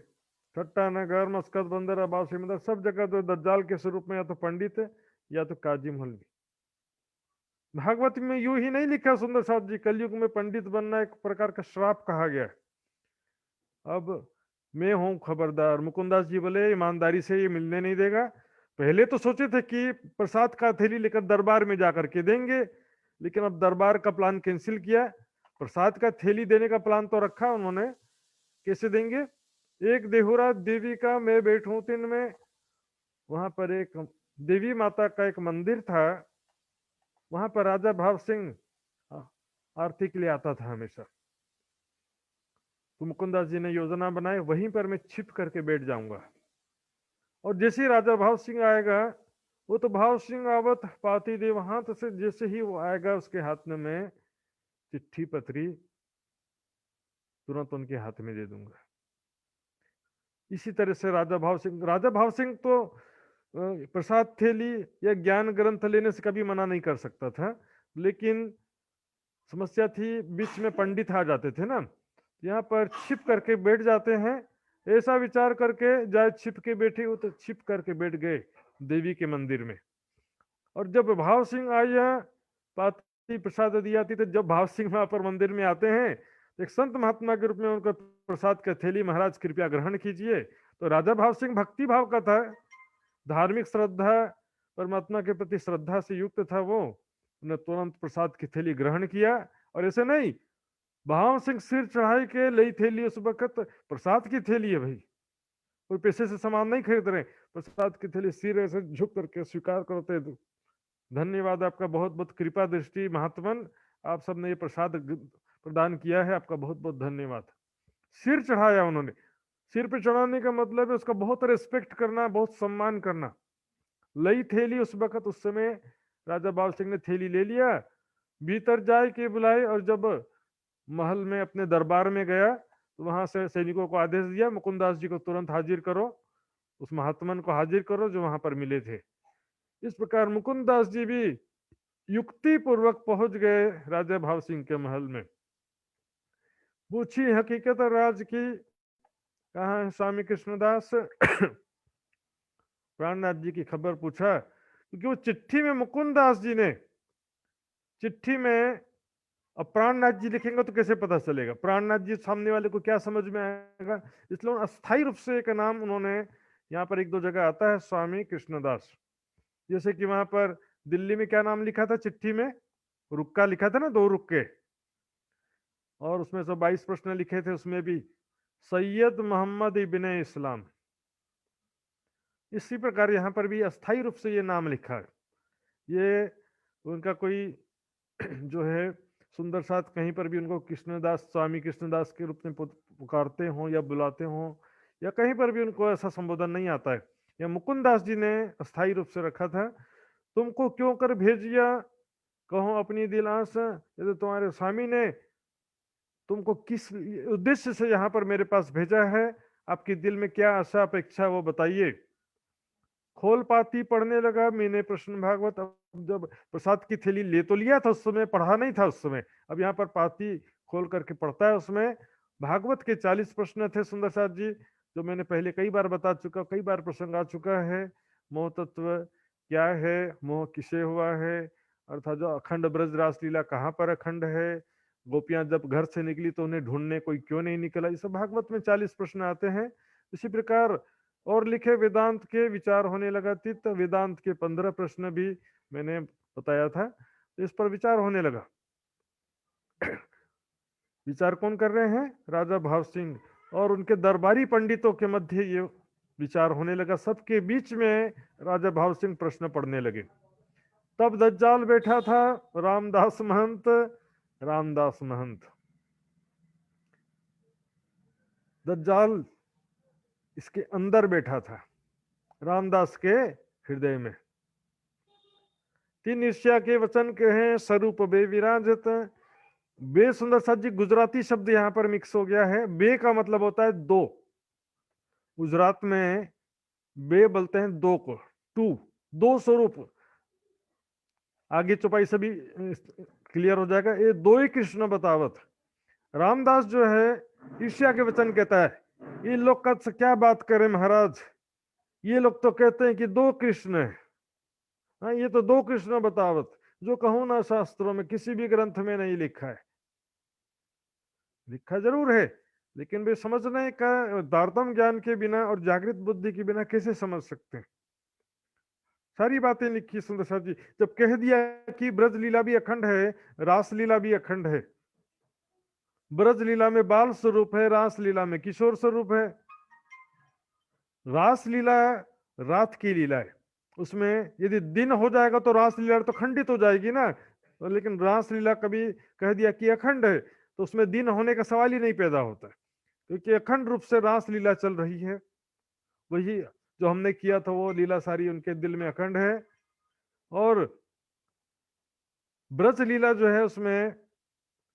ठट्टा नगर मस्कत बंदर अब्बास सिमंदर, सब जगह तो दज्जाल के स्वरूप में या तो पंडित है या तो काजी मौलवी। भागवत में यूं ही नहीं लिखा सुंदर साथ जी, कलयुग में पंडित बनना एक प्रकार का श्राप कहा गया है। अब मैं हूं खबरदार, मुकुंदास जी बोले ईमानदारी से ये मिलने नहीं देगा। पहले तो सोचे थे कि प्रसाद का थैली लेकर दरबार में जाकर के देंगे, लेकिन अब दरबार का प्लान कैंसिल किया, प्रसाद का थैली देने का प्लान तो रखा उन्होंने, कैसे देंगे? एक देहुरा देवी का मैं बैठूं तीन में, वहां पर एक देवी माता का एक मंदिर था, वहां पर राजा भाव सिंह आरती के लिए आता था हमेशा। तो मुकुंदास जी ने योजना बनाई, वहीं पर मैं छिप करके बैठ जाऊंगा, और जैसे ही राजा भाव सिंह आएगा, वो तो भाव सिंह आवत पाती देव हाथ से, जैसे ही वो आएगा उसके हाथ में मैं चिट्ठी पत्री तुरंत उनके हाथ में दे दूंगा। इसी तरह से राजा भाव सिंह तो प्रसाद थैली या ज्ञान ग्रंथ लेने से कभी मना नहीं कर सकता था, लेकिन समस्या थी बीच में पंडित आ जाते थे ना, यहाँ पर छिप करके बैठ जाते हैं। ऐसा विचार करके जाए छिप के बैठे, वो तो छिप करके बैठ गए देवी के मंदिर में। और जब भाव सिंह आया, पाती प्रसाद दिया थी, तो जब भाव सिंह वहां पर मंदिर में आते हैं, एक संत महात्मा के रूप में उनको प्रसाद का थैली, महाराज कृपया ग्रहण कीजिए। तो राजा भाव सिंह भक्ति भाव का था, धार्मिक श्रद्धा, परमात्मा के प्रति श्रद्धा से युक्त था वो, उन्हें तुरंत प्रसाद की थैली ग्रहण किया। और ऐसे नहीं, भाव सिंह सिर चढ़ाई के लई थैली, उस वक्त प्रसाद की थैली है भाई, कोई पैसे से सामान नहीं खरीद रहे, प्रसाद की थैली सिर ऐसे झुक करके स्वीकार करते। धन्यवाद आपका, बहुत बहुत कृपा दृष्टि महात्मन, आप सबने ये प्रसाद प्रदान किया है, आपका बहुत बहुत धन्यवाद। सिर चढ़ाया उन्होंने। सिर पे चढ़ाने का मतलब है उसका बहुत रेस्पेक्ट करना, बहुत सम्मान करना। लई थैली उस वक्त, उस समय राजा बाल सिंह ने थैली ले लिया, भीतर जाए के बुलाए, और जब महल में अपने दरबार में गया तो वहां से सैनिकों को आदेश दिया, मुकुंदास जी को तुरंत हाजिर करो, उस महात्मन को हाजिर करो जो वहां पर मिले थे। इस प्रकार मुकुंदास जी भी युक्ति पूर्वक पहुंच गए राजा भाव सिंह के महल में। पूछी हकीकत राज की, कहा है स्वामी कृष्णदास। प्राणनाथ जी की खबर पूछा, क्योंकि वो चिट्ठी में मुकुंदास जी ने, चिट्ठी में, अब प्राणनाथ जी लिखेंगे तो कैसे पता चलेगा, प्राणनाथ जी सामने वाले को क्या समझ में आएगा, इसलिए अस्थायी रूप से एक नाम उन्होंने, यहाँ पर एक दो जगह आता है स्वामी कृष्णदास। जैसे कि वहां पर दिल्ली में क्या नाम लिखा था चिट्ठी में, रुक्का लिखा था ना, 2 रुक्के, और उसमें से 22 प्रश्न लिखे थे, उसमें भी सैयद मोहम्मद इब्ने इस्लाम। इसी प्रकार यहाँ पर भी अस्थायी रूप से ये नाम लिखा है। ये उनका कोई जो है सुंदर साथ कहीं पर भी उनको कृष्णदास, स्वामी कृष्णदास के रूप में पुकारते हों या बुलाते हों, या कहीं पर भी उनको ऐसा संबोधन नहीं आता है। या मुकुंदास जी ने अस्थायी रूप से रखा था। तुमको क्यों कर भेजिया, कहो अपनी दिल आस, यदि तुम्हारे स्वामी ने तुमको किस उद्देश्य से यहाँ पर मेरे पास भेजा है, आपके दिल में क्या आशा अपेक्षा वो बताइए। खोल पाती पढ़ने लगा मैंने प्रश्न भागवत। अब जब प्रसाद की थैली ले तो लिया था, उस समय पढ़ा नहीं था उस समय, अब यहाँ पर पाती खोल करके पढ़ता है। उसमें भागवत के 40 प्रश्न थे सुंदर साथ जी, जो मैंने पहले कई बार बता चुका, कई बार प्रसंग आ चुका है। मोह तत्व क्या है, मोह किसे हुआ है, अर्थात जो अखंड ब्रज रास लीला कहाँ पर अखंड है, गोपियां जब घर से निकली तो उन्हें ढूंढने कोई क्यों नहीं निकला, ये सब भागवत में 40 प्रश्न आते हैं। इसी प्रकार और लिखे वेदांत के विचार होने लगा, तीर्थ वेदांत के 15 प्रश्न भी मैंने बताया था, तो इस पर विचार होने लगा। विचार कौन कर रहे हैं, राजा भाव सिंह और उनके दरबारी पंडितों के मध्य ये विचार होने लगा, सबके बीच में राजा भाव सिंह प्रश्न पढ़ने लगे। तब दज्जाल बैठा था, रामदास महंत, रामदास महंत, दज्जाल इसके अंदर बैठा था, रामदास के हृदय में। तीन ईर्ष्या के वचन कहे, स्वरूप बे विराजत। बे सुंदर साथ जी गुजराती शब्द यहाँ पर मिक्स हो गया है। बे का मतलब होता है दो, गुजरात में बे बोलते हैं दो को, टू, दो स्वरूप। आगे चौपाई से भी क्लियर हो जाएगा। ये दो ही कृष्ण बतावत। रामदास जो है ईर्ष्या के वचन कहता है, ये लोग का क्या बात करें महाराज, ये लोग तो कहते हैं कि दो कृष्ण है। हाँ, ये तो दो कृष्ण बतावत, जो कहूं ना शास्त्रों में किसी भी ग्रंथ में नहीं लिखा है। लिखा जरूर है, लेकिन वे समझने का दार्तम ज्ञान के बिना और जागृत बुद्धि के बिना कैसे समझ सकते हैं। सारी बातें लिखी सुंदर साथ जी। जब कह दिया कि ब्रज लीला भी अखंड है, रास लीला भी अखंड है, ब्रज लीला में बाल स्वरूप है, रास लीला में किशोर स्वरूप है। रास लीला रात की लीला है, उसमें यदि दिन हो जाएगा तो रास लीला तो खंडित हो जाएगी ना। तो लेकिन रास लीला कभी कह दिया कि अखंड है तो उसमें दिन होने का सवाल ही नहीं पैदा होता, क्योंकि अखंड रूप से रास लीला चल रही है। वही जो हमने किया था वो लीला सारी उनके दिल में अखंड है। और ब्रज लीला जो है उसमें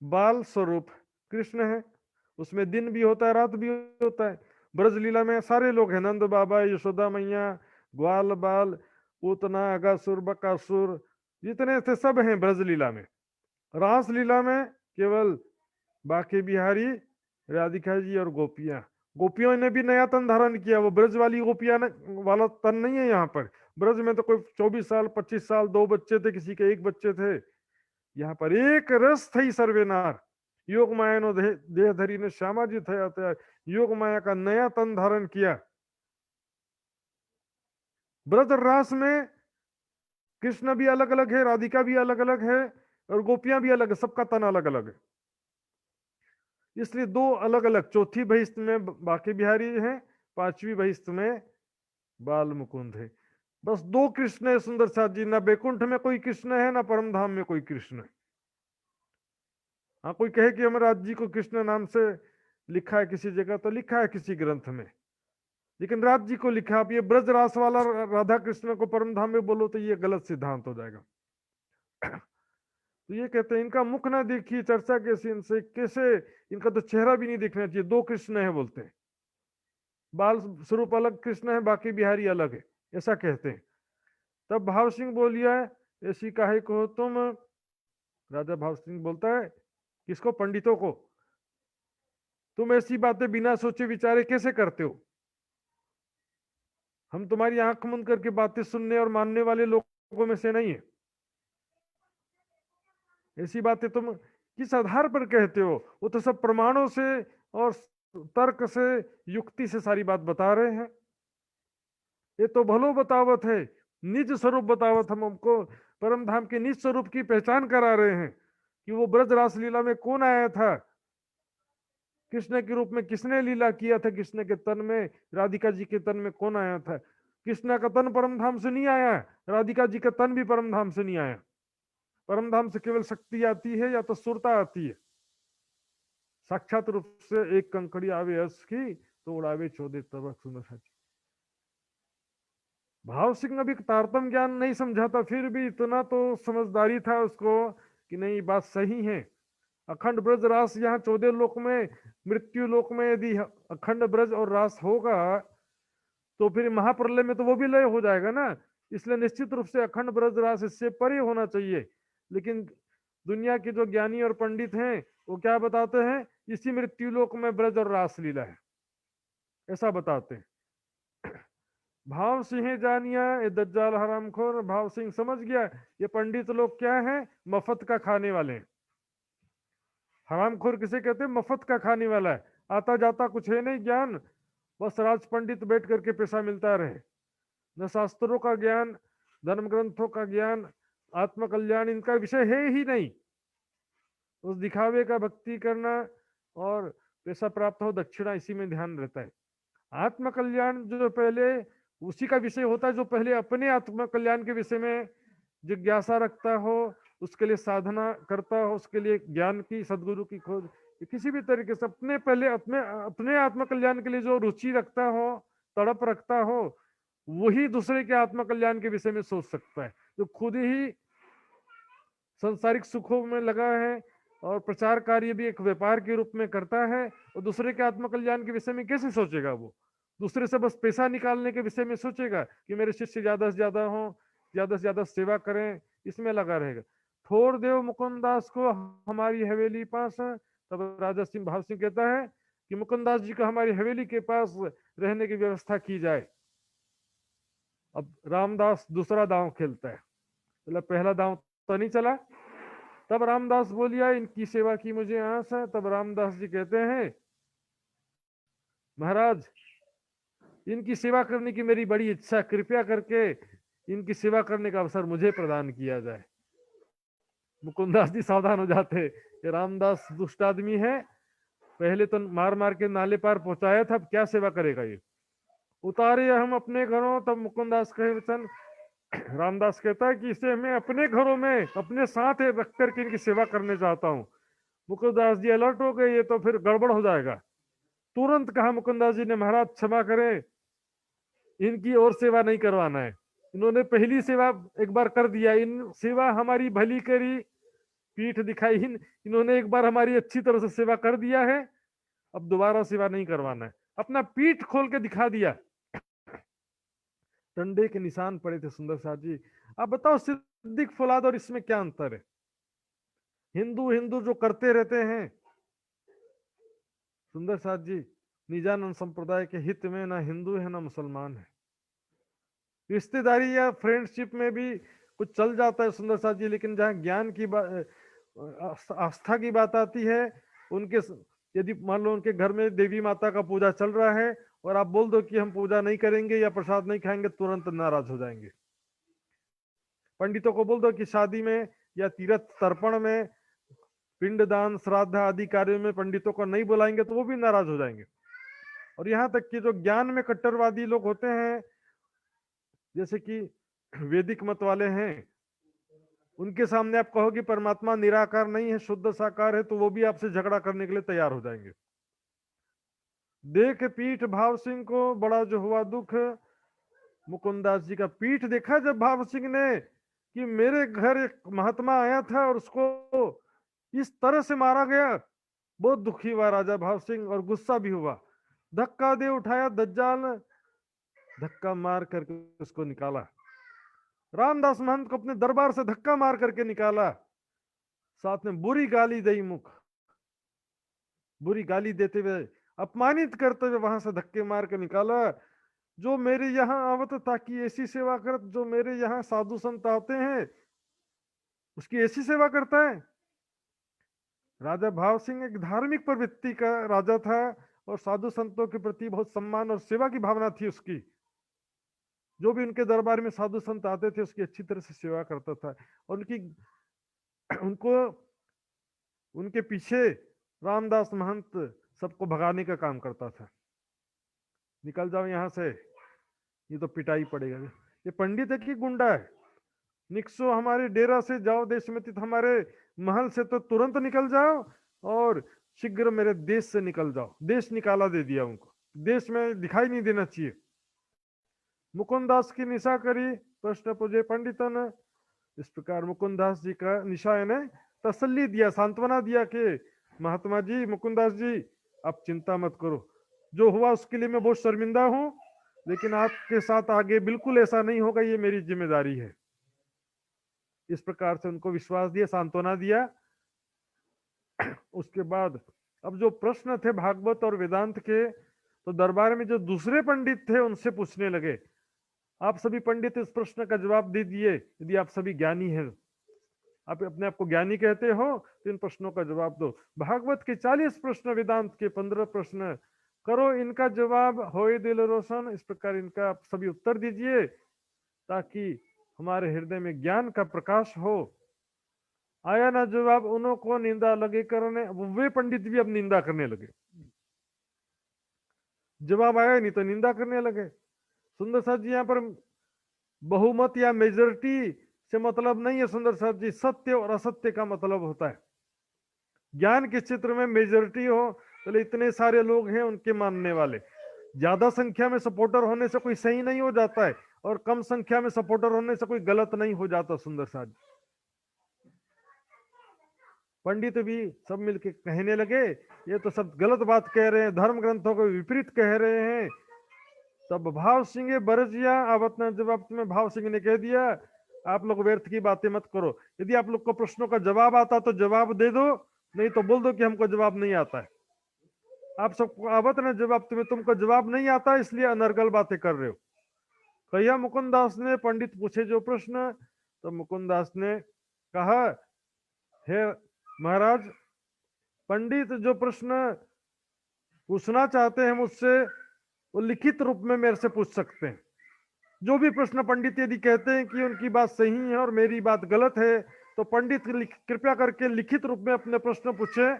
बाल स्वरूप कृष्ण है, उसमें दिन भी होता है रात भी होता है। ब्रज लीला में सारे लोग हैं, नंद बाबा, यशोदा मैया, ग्वाल बाल, पूतना, अगासुर, बकासुर, जितने थे सब हैं ब्रज लीला में। रास लीला में केवल बाके बिहारी, राधिका जी और गोपियां। गोपियों ने भी नया तन धारण किया, वो ब्रज वाली गोपियां वाला तन नहीं है यहाँ पर। ब्रज में तो कोई 24 साल 25 साल 2 बच्चे थे, किसी के 1 बच्चे थे। यहाँ पर एक रस थी सर्वेनार, योग माया नो देह धरी ने श्यामा जी थे, योग माया का नया तन धारण किया। ब्रज रास में कृष्ण भी अलग अलग है, राधिका भी अलग अलग है, और गोपियां भी अलग है, सबका तन अलग अलग है। इसलिए 2 अलग अलग, चौथी बहिष्ठ में बाके बिहारी है, 5वीं बहिष्ठ में बाल मुकुंद है। बस 2 कृष्ण है सुंदर साथ जी, ना बैकुंठ में कोई कृष्ण है ना परम धाम में कोई कृष्ण है। हाँ, कोई कहे कि यमराज जी को कृष्ण नाम से लिखा है किसी जगह, तो लिखा है किसी ग्रंथ में, लेकिन राज जी को लिखा। आप ये ब्रज रास वाला राधा कृष्ण को परम धाम में बोलो तो ये गलत सिद्धांत हो जाएगा। तो ये कहते हैं इनका मुख ना देखिए, चर्चा कैसी इनसे, कैसे इनका तो चेहरा भी नहीं दिखना चाहिए, 2 कृष्ण है बोलते हैं। बाल स्वरूप अलग कृष्ण है, बाकी बिहारी अलग है, ऐसा कहते हैं। तब भाव सिंह बोलिया, ऐसी काहे को तुम। राजा भाव सिंह बोलता है किसको, पंडितों को, तुम ऐसी बातें बिना सोचे विचारे कैसे करते हो? हम तुम्हारी आंख बंद करके बातें सुनने और मानने वाले लोगों में से नहीं है। ऐसी बातें तुम किस आधार पर कहते हो? वो तो सब प्रमाणों से और तर्क से, युक्ति से सारी बात बता रहे हैं। ये तो भलो बतावत है, निज स्वरूप बतावत, हम हमको परम धाम के निज स्वरूप की पहचान करा रहे हैं कि वो ब्रज रास लीला में कौन आया था, कृष्ण के रूप में किसने लीला किया था, कृष्ण के तन में, राधिका जी के तन में कौन आया था। कृष्ण का तन परम धाम से नहीं आया, राधिका जी का तन भी परम धाम से नहीं आया। परम धाम से केवल शक्ति आती है या तो सुरता आती है। साक्षात रूप से एक कंकड़ी आवे हर्ष की तो उड़ावे चौदह तब सुंदर साची। भाव सिंह अभी तारतम ज्ञान नहीं समझा था, फिर भी इतना तो समझदारी था उसको कि नहीं बात सही है। अखंड ब्रज रास यहाँ 14 लोक में, मृत्यु लोक में यदि अखंड ब्रज और रास होगा तो फिर महाप्रलय में तो वो भी लय हो जाएगा ना। इसलिए निश्चित रूप से अखंड ब्रज रास इससे परे होना चाहिए। लेकिन दुनिया के जो ज्ञानी और पंडित हैं वो क्या बताते हैं, इसी मृत्यु लोक में ब्रज और रास लीला है, ऐसा बताते हैं। भाव सिंह जानिया ये दज्जाल हरामखोर, भाव सिंह समझ गया ये पंडित लोग क्या है, मफत का खाने वाले हैं। हरामखोर किसे कहते हैं, मफत का खाने वाला है, आता जाता कुछ है नहीं ज्ञान, बस राज पंडित बैठ करके पैसा मिलता रहे। न शास्त्रों का ज्ञान, धर्म ग्रंथों का ज्ञान, आत्मकल्याण इनका विषय है ही नहीं। उस दिखावे का भक्ति करना और पैसा प्राप्त हो, दक्षिणा, इसी में ध्यान रहता है। आत्मकल्याण जो पहले उसी का विषय होता है जो पहले अपने आत्मकल्याण के विषय में जिज्ञासा रखता हो, उसके लिए साधना करता हो, उसके लिए ज्ञान की, सदगुरु की खोज, किसी भी तरीके से अपने पहले अपने अपने आत्मकल्याण के लिए जो रुचि रखता हो, तड़प रखता हो, वही दूसरे के आत्मकल्याण के विषय में सोच सकता है। जो खुद ही संसारिक सुखों में लगा है और प्रचार कार्य भी एक व्यापार के रूप में करता है, और दूसरे के आत्मकल्याण के विषय में कैसे सोचेगा? वो दूसरे से बस पैसा निकालने के विषय में सोचेगा कि मेरे शिष्य ज्यादा से ज्यादा हो, ज्यादा से ज्यादा सेवा करें, इसमें लगा रहेगा। छोड़ देव मुकुंदास को हमारी हवेली पास। तब राजा सिंह भाव सिंह कहता है कि मुकुंदास जी को हमारी हवेली के पास रहने की व्यवस्था की जाए। अब रामदास दूसरा दांव खेलता है, मतलब पहला दांव तो नहीं चला। तब रामदास बोलिया इनकी सेवा की मुझे आस है। तब रामदास जी कहते हैं महाराज इनकी सेवा करने की मेरी बड़ी इच्छा, कृपया करके इनकी सेवा करने का अवसर मुझे प्रदान किया जाए। मुकुंदास जी सावधान हो जाते कि रामदास दुष्ट आदमी है, पहले तो मार मार के नाले पार पहुंचाया था, अब क्या सेवा करेगा ये। उतारे हम अपने घरों, तब मुकुंदास कहे वचन। रामदास कहता है कि इसे मैं अपने घरों में अपने साथ रख करके इनकी सेवा करने चाहता हूँ। मुकुंदास जी अलर्ट हो गए, ये तो फिर गड़बड़ हो जाएगा। तुरंत कहा मुकुंदास जी ने, महाराज क्षमा करें, इनकी और सेवा नहीं करवाना है। इन्होंने पहली सेवा एक बार कर दिया, इन सेवा हमारी भली करी, पीठ दिखाई, इन्होंने एक बार हमारी अच्छी तरह से सेवा कर दिया है, अब दोबारा सेवा नहीं करवाना है। अपना पीठ खोल के दिखा दिया, डंडे के निशान पड़े थे। सुंदर साथ जी, अब बताओ सिद्दीक फौलाद और इसमें क्या अंतर है? हिंदू हिंदू जो करते रहते हैं सुंदर साथ जी, निजानंद संप्रदाय के हित में ना हिंदू है ना मुसलमान है। रिश्तेदारी या फ्रेंडशिप में भी कुछ चल जाता है सुंदर साथ जी, लेकिन जहाँ ज्ञान की आस्था की बात आती है, उनके यदि मान लो उनके घर में देवी माता का पूजा चल रहा है और आप बोल दो कि हम पूजा नहीं करेंगे या प्रसाद नहीं खाएंगे, तुरंत नाराज हो जाएंगे। पंडितों को बोल दो कि शादी में या तीर्थ तर्पण में, पिंडदान श्राद्ध आदि कार्यों में पंडितों को नहीं बुलाएंगे तो वो भी नाराज हो जाएंगे। और यहाँ तक कि जो ज्ञान में कट्टरवादी लोग होते हैं, जैसे कि वैदिक मत वाले हैं, उनके सामने आप कहो कि परमात्मा निराकार नहीं है, शुद्ध साकार है, तो वो भी आपसे झगड़ा करने के लिए तैयार हो जाएंगे। देख पीठ भाव सिंह को बड़ा जो हुआ दुख, मुकुंदास जी का पीठ देखा जब भाव सिंह ने कि मेरे घर एक महात्मा आया था और उसको इस तरह से मारा गया, बहुत दुखी हुआ राजा भाव सिंह और गुस्सा भी हुआ। धक्का दे उठाया दज्जाल, धक्का मार करके उसको निकाला। रामदास महंत को अपने दरबार से धक्का मार करके निकाला, साथ में बुरी गाली दी, मुख बुरी गाली देते हुए, अपमानित करते हुए वहां से धक्के मार के निकाला। जो मेरे यहाँ आवत ताकि ऐसी सेवा कर, जो मेरे यहाँ साधु संत आते हैं उसकी ऐसी सेवा करता है। राजा भाव सिंह एक धार्मिक प्रवृत्ति का राजा था और साधु संतों के प्रति बहुत सम्मान और सेवा की भावना थी उसकी। जो भी उनके दरबार में साधु संत आते थे उसकी अच्छी तरह से सेवा करता था और उनको उनके पीछे रामदास महंत सबको भगाने का काम करता था। निकल जाओ यहां से, ये तो पिटाई पड़ेगा। ये पंडित है कि गुंडा है? निकसो हमारे डेरा से जाओ, देश में स्थित हमारे महल से तो तुरंत निकल जाओ और शीघ्र मेरे देश से निकल जाओ। देश निकाला दे दिया उनको, देश में दिखाई नहीं देना चाहिए। मुकुंदास की निशा करी, प्रश्न पूजे पंडितन। इस प्रकार मुकुंदास जी का निशा ने तसल्ली दिया, सांत्वना दिया कि महात्मा जी, मुकुंदास जी, आप चिंता मत करो, जो हुआ उसके लिए मैं बहुत शर्मिंदा हूं, लेकिन आपके साथ आगे बिल्कुल ऐसा नहीं होगा, ये मेरी जिम्मेदारी है। इस प्रकार से उनको विश्वास दिया, सांत्वना दिया। उसके बाद अब जो प्रश्न थे भागवत और वेदांत के, तो दरबार में जो दूसरे पंडित थे उनसे पूछने लगे। आप सभी पंडित इस प्रश्न का जवाब दे दिए, यदि आप सभी ज्ञानी हैं, आप अपने आप को ज्ञानी कहते हो, तो इन प्रश्नों का जवाब दो। भागवत के 40 प्रश्न, वेदांत के 15 प्रश्न, करो इनका जवाब, होए दिल रोशन। इस प्रकार इनका आप सभी उत्तर दीजिए ताकि हमारे हृदय में ज्ञान का प्रकाश हो। आया ना जवाब, उन्हों को निंदा लगे करने। वे पंडित भी अब निंदा करने लगे, जवाब आया नहीं तो निंदा करने लगे। सुंदर साथ जी, यहाँ पर बहुमत या मेजोरिटी से मतलब नहीं है सुंदर साथ जी, सत्य और असत्य का मतलब होता है। ज्ञान के क्षेत्र में मेजोरिटी हो तो इतने सारे लोग हैं उनके मानने वाले, ज्यादा संख्या में सपोर्टर होने से कोई सही नहीं हो जाता है और कम संख्या में सपोर्टर होने से कोई गलत नहीं हो जाता। सुंदर साथ जी, पंडित भी सब मिलके कहने लगे ये तो सब गलत बात कह रहे हैं, धर्म ग्रंथों को विपरीत कह रहे हैं। तब भाव सिंह बरजिया आवतना जवाब में भाव सिंह ने कह दिया, आप लोग व्यर्थ की बातें मत करो, यदि आप लोग को प्रश्नों का जवाब आता तो जवाब दे दो, नहीं तो बोल दो कि हमको जवाब नहीं आता है। आप सबको आवत ना जवाब, तुमको जवाब नहीं आता इसलिए अनर्गल बातें कर रहे हो। कहिया मुकुंदास ने पंडित पूछे जो प्रश्न, तो मुकुंदास ने कहा, हे महाराज, पंडित जो प्रश्न पूछना चाहते हैं मुझसे वो लिखित रूप में मेरे से पूछ सकते हैं। जो भी प्रश्न पंडित यदि कहते हैं कि उनकी बात सही है और मेरी बात गलत है, तो पंडित कृपया करके लिखित रूप में अपने प्रश्न पूछे,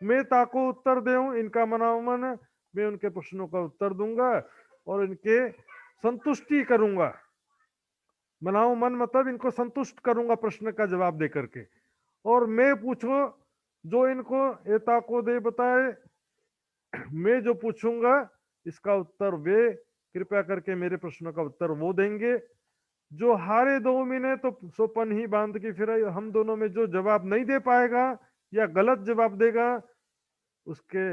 मैं ताको उत्तर दूं, इनका मनाओ मन, मैं उनके प्रश्नों का उत्तर दूंगा और इनके संतुष्टि करूंगा। मनाओ मन मतलब इनको संतुष्ट करूंगा प्रश्न का जवाब दे करके। और मैं पूछो जो इनको ए ताको दे बताए, मैं जो पूछूंगा इसका उत्तर वे कृपया करके मेरे प्रश्नों का उत्तर वो देंगे। जो हारे 2 महीने तो सो पन ही बांध के फिर हम दोनों में जो जवाब नहीं दे पाएगा या गलत जवाब देगा उसके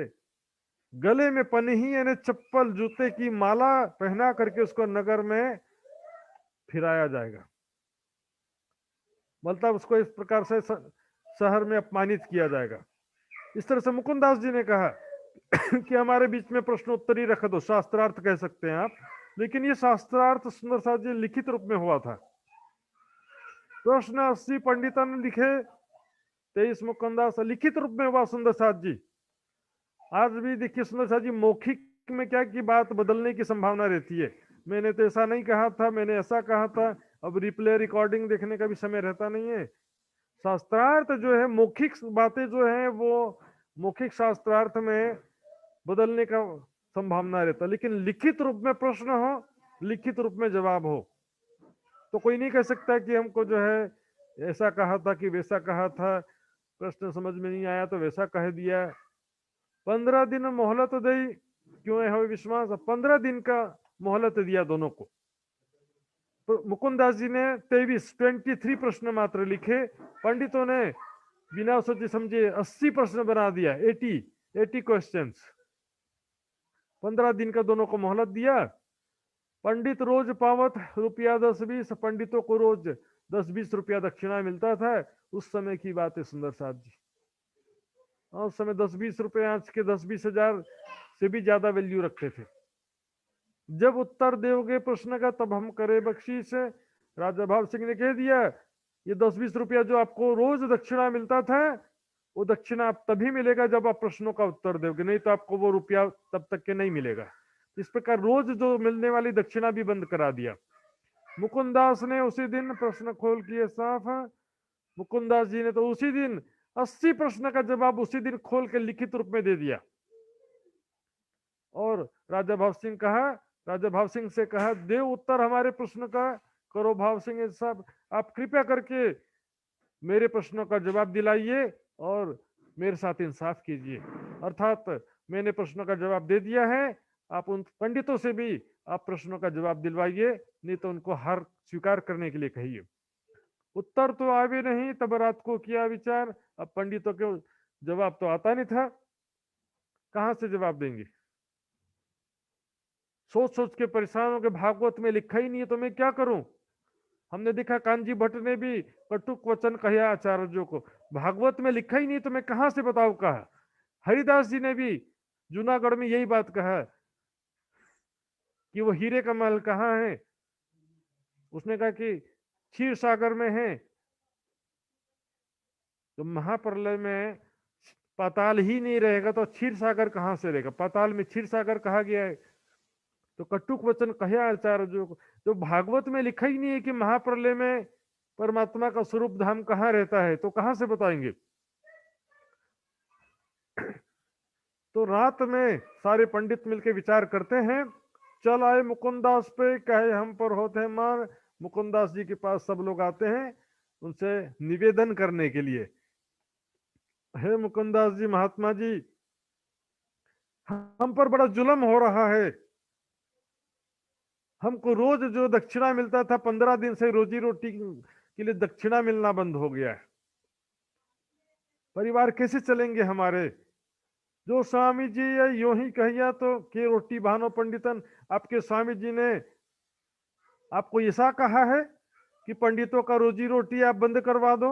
गले में पनही यानी चप्पल जूते की माला पहना करके उसको नगर में फिराया जाएगा। मतलब उसको इस प्रकार से शहर में अपमानित किया जाएगा। इस तरह से मुकुंदास जी ने कहा कि हमारे बीच में प्रश्नोत्तरी रख दो, शास्त्रार्थ कह सकते हैं आप, लेकिन ये शास्त्रार्थ सुंदर साथ जी लिखित रूप में हुआ था। प्रश्न 80 पंडितों ने लिखे, 23 मुकुंदास लिखित रूप में हुआ सुंदर साथ जी। आज भी देखिए सुंदर साथ जी मौखिक में क्या की बात बदलने की संभावना रहती है। मैंने तो ऐसा नहीं कहा था, मैंने ऐसा कहा था, अब रिप्ले रिकॉर्डिंग देखने का भी समय रहता नहीं है। शास्त्रार्थ जो है मौखिक बातें जो है वो मौखिक शास्त्रार्थ में बदलने का संभावना रहता, लेकिन लिखित रूप में प्रश्न हो, लिखित रूप में जवाब हो, तो कोई नहीं कह सकता कि हमको जो है ऐसा कहा था कि वैसा कहा था, प्रश्न समझ में नहीं आया तो वैसा कह दिया। 15 दिन मोहलत दी, क्यों है विश्वास, 15 दिन का मोहलत दिया दोनों को। तो मुकुंदास जी ने 23 प्रश्न मात्र लिखे, पंडितों ने बिना सोचे समझे 80 प्रश्न बना दिया, 80 क्वेश्चंस। 15 दिन का दोनों को मोहलत दिया। पंडित रोज पावत रुपया 10-20, पंडितों को रोज 10-20 रुपया दक्षिणा मिलता था। उस समय की बात है सुंदर साथ जी। और उस समय 10-20 रुपए आज के 10-20 हजार से भी ज्यादा वैल्यू रखते थे। जब उत्तर दोगे प्रश्न का तब हम करे बख्शीश। राजा भाव सिंह ने कह दिया ये 10-20 रुपया जो आपको रोज दक्षिणा मिलता था वो दक्षिणा आप तभी मिलेगा जब आप प्रश्नों का उत्तर दोगे, नहीं तो आपको वो रुपया तब तक के नहीं मिलेगा। इस प्रकार रोज जो मिलने वाली दक्षिणा भी बंद करा दिया। मुकुंदास ने उसी दिन प्रश्न खोल किए साफ। मुकुंदास जी ने तो उसी दिन 80 प्रश्न का जवाब उसी दिन खोल के लिखित रूप में दे दिया। और राजा भाव सिंह कहा, राजा भाव सिंह से कहा देव उत्तर हमारे प्रश्न का, करो भाव सिंह साहब आप कृपया करके मेरे प्रश्नों का जवाब दिलाइए और मेरे साथ इंसाफ कीजिए। अर्थात मैंने प्रश्नों का जवाब दे दिया है, आप उन पंडितों से भी आप प्रश्नों का जवाब दिलवाइए, नहीं तो उनको हार स्वीकार करने के लिए कहिए। उत्तर तो आवे नहीं, तब रात को किया विचार। अब पंडितों के जवाब तो आता नहीं था, कहां से जवाब देंगे। सोच सोच के परेशान हो के भागवत में लिखा ही नहीं है तो मैं क्या करूं। हमने देखा कांजी भट्ट ने भी कटुक वचन कहा आचार्यों को, भागवत में लिखा ही नहीं तो मैं कहां से बताऊं कहा। हरिदास जी ने भी जूनागढ़ में यही बात कहा कि वो हीरे का महल कहाँ है। उसने कहा कि क्षीर सागर में है। तो महाप्रलय में पाताल ही नहीं रहेगा तो क्षीर सागर कहां से रहेगा, पाताल में क्षीर सागर कहा गया है। तो कटुक वचन कहे आचार्य को, जो भागवत में लिखा ही नहीं है कि महाप्रलय में परमात्मा का स्वरूप धाम कहाँ रहता है, तो कहां से बताएंगे। तो रात में सारे पंडित मिलकर विचार करते हैं, चल आए मुकुंदास पे कहे हम पर होते मार। मुकुंदास जी के पास सब लोग आते हैं उनसे निवेदन करने के लिए, हे मुकुंदास जी महात्मा जी हम पर बड़ा जुल्म हो रहा है। हमको रोज जो दक्षिणा मिलता था 15 दिन से रोजी रोटी के लिए दक्षिणा मिलना बंद हो गया है। परिवार कैसे चलेंगे हमारे। जो स्वामी जी यो ही कहिया तो के रोटी भानो पंडितन, आपके स्वामी जी ने आपको ऐसा कहा है कि पंडितों का रोजी रोटी आप बंद करवा दो।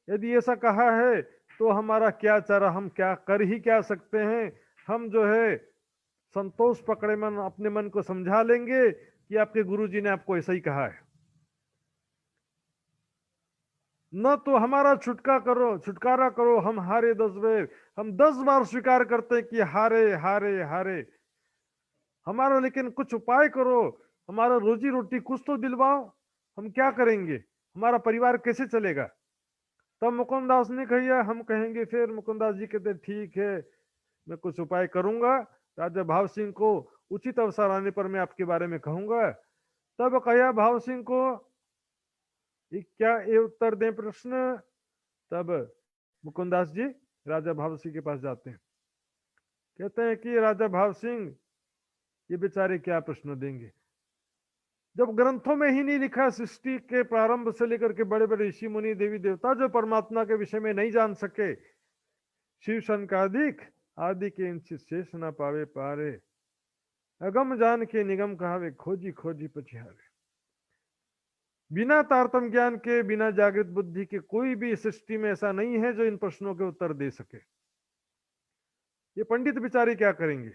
यदि ऐसा कहा है तो हमारा क्या चारा, हम क्या कर ही क्या सकते हैं। हम जो है संतोष पकड़े मन अपने मन को समझा लेंगे कि आपके गुरुजी ने आपको ऐसा ही कहा है। न तो हमारा छुटकारा करो, हम हारे 10 बार, हम 10 बार स्वीकार करते हैं कि हारे हारे हारे। हमारा लेकिन कुछ उपाय करो, हमारा रोजी रोटी कुछ तो दिलवाओ, हम क्या करेंगे, हमारा परिवार कैसे चलेगा। तब मुकुंदास ने कहिया हम कहेंगे, फिर मुकुंदास जी कहते ठीक है, मैं कुछ उपाय करूंगा, राजा भाव सिंह को उचित अवसर आने पर मैं आपके बारे में कहूंगा। तब कहिया भाव सिंह को क्या ये उत्तर दें प्रश्न। तब मुकुंदास जी राजा भाव सिंह के पास जाते हैं, कहते हैं कि राजा भाव सिंह ये बेचारे क्या प्रश्न देंगे, जब ग्रंथों में ही नहीं लिखा, सृष्टि के प्रारंभ से लेकर के बड़े बड़े ऋषि मुनि देवी देवता जो परमात्मा के विषय में नहीं जान सके, शिव शंकादिक आदि के इनसे शेष न पावे पारे, अगम जान के निगम कहावे, खोजी खोजी पछिहारे। बिना तारतम ज्ञान के, बिना जागृत बुद्धि के कोई भी सृष्टि में ऐसा नहीं है जो इन प्रश्नों के उत्तर दे सके। ये पंडित बेचारे क्या करेंगे।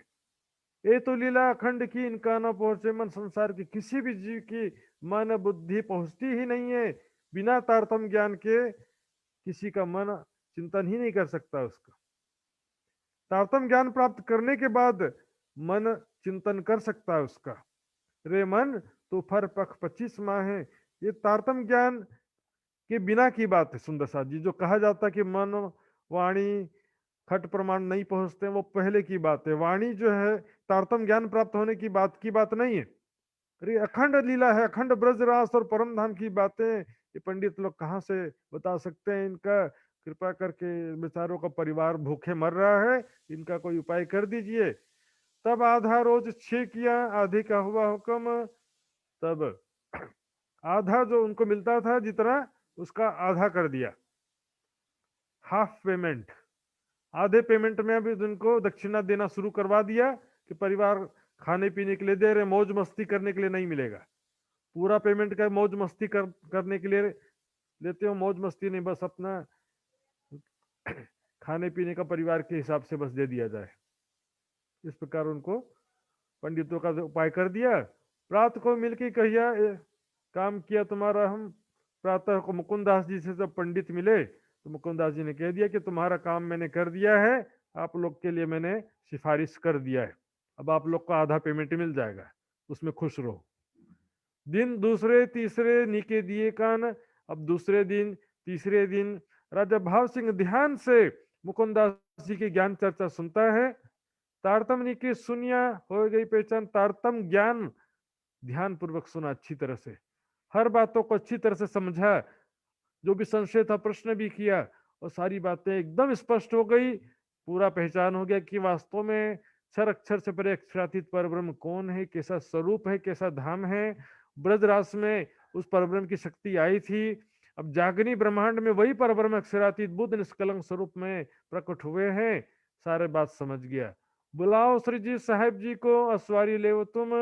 ये तो लीला अखंड की, इनका न पहुंचे मन, संसार के किसी भी जीव की मन बुद्धि पहुंचती ही नहीं है। बिना तारतम ज्ञान के किसी का मन चिंतन ही नहीं कर सकता उसका। तारतम ज्ञान प्राप्त करने के बाद मन चिंतन कर सकता है उसका। रे मन तो फर पख 25 माह है, ये तारतम ज्ञान के बिना की बात है सुंदर साथ जी। जो कहा जाता कि मन वाणी खट प्रमाण नहीं पहुंचते, वो पहले की बात है। वाणी जो है तारतम ज्ञान प्राप्त होने की बात नहीं है। अरे अखंड लीला है, अखंड ब्रजरास और परम धाम की बातें ये पंडित लोग कहाँ से बता सकते हैं। इनका कृपा करके, बेचारों का परिवार भूखे मर रहा है, इनका कोई उपाय कर दीजिए। तब आधा रोज 6 किया, आधे का हुआ हुक्म। तब आधा जो उनको मिलता था जितना, उसका आधा कर दिया, हाफ पेमेंट। आधे पेमेंट में अभी उनको दक्षिणा देना शुरू करवा दिया कि परिवार खाने पीने के लिए दे रहे, मौज मस्ती करने के लिए नहीं मिलेगा। पूरा पेमेंट का मौज मस्ती करने के लिए लेते हो, मौज मस्ती नहीं, बस अपना खाने पीने का परिवार के हिसाब से बस दे दिया जाए। इस प्रकार उनको पंडितों का उपाय कर दिया। प्रातः को मिलकर कहिया काम किया तुम्हारा। हम प्रातः को मुकुंदास जी से जब पंडित मिले तो मुकुंदास जी ने कह दिया कि तुम्हारा काम मैंने कर दिया है, आप लोग के लिए मैंने सिफारिश कर दिया है, अब आप लोग को आधा पेमेंट मिल जाएगा, उसमें खुश रहो। दिन दूसरे तीसरे नीके दिए कान। अब दूसरे दिन तीसरे दिन राजा भाव सिंह ध्यान से मुकुंदास जी की ज्ञान चर्चा सुनता है। तारतम नीके सुनिया हो गई पहचान। तारतम ज्ञान ध्यान पूर्वक सुना, अच्छी तरह से हर बातों को अच्छी तरह से समझा, जो भी संशय था प्रश्न भी किया, और सारी बातें एकदम स्पष्ट हो गई। पूरा पहचान हो गया कि वास्तव में क्षर अक्षर से परे अक्षरातीत परब्रह्म कौन है, कैसा स्वरूप है, कैसा धाम है। ब्रजरास में उस परब्रह्म की शक्ति आई थी, अब जागनी ब्रह्मांड में वही परब्रह्म अक्षरातीत बुद्ध निष्कलंक स्वरूप में प्रकट हुए हैं। सारे बात समझ गया। बुलाओ श्री जी साहेब जी को, अस्वारी ले तुम।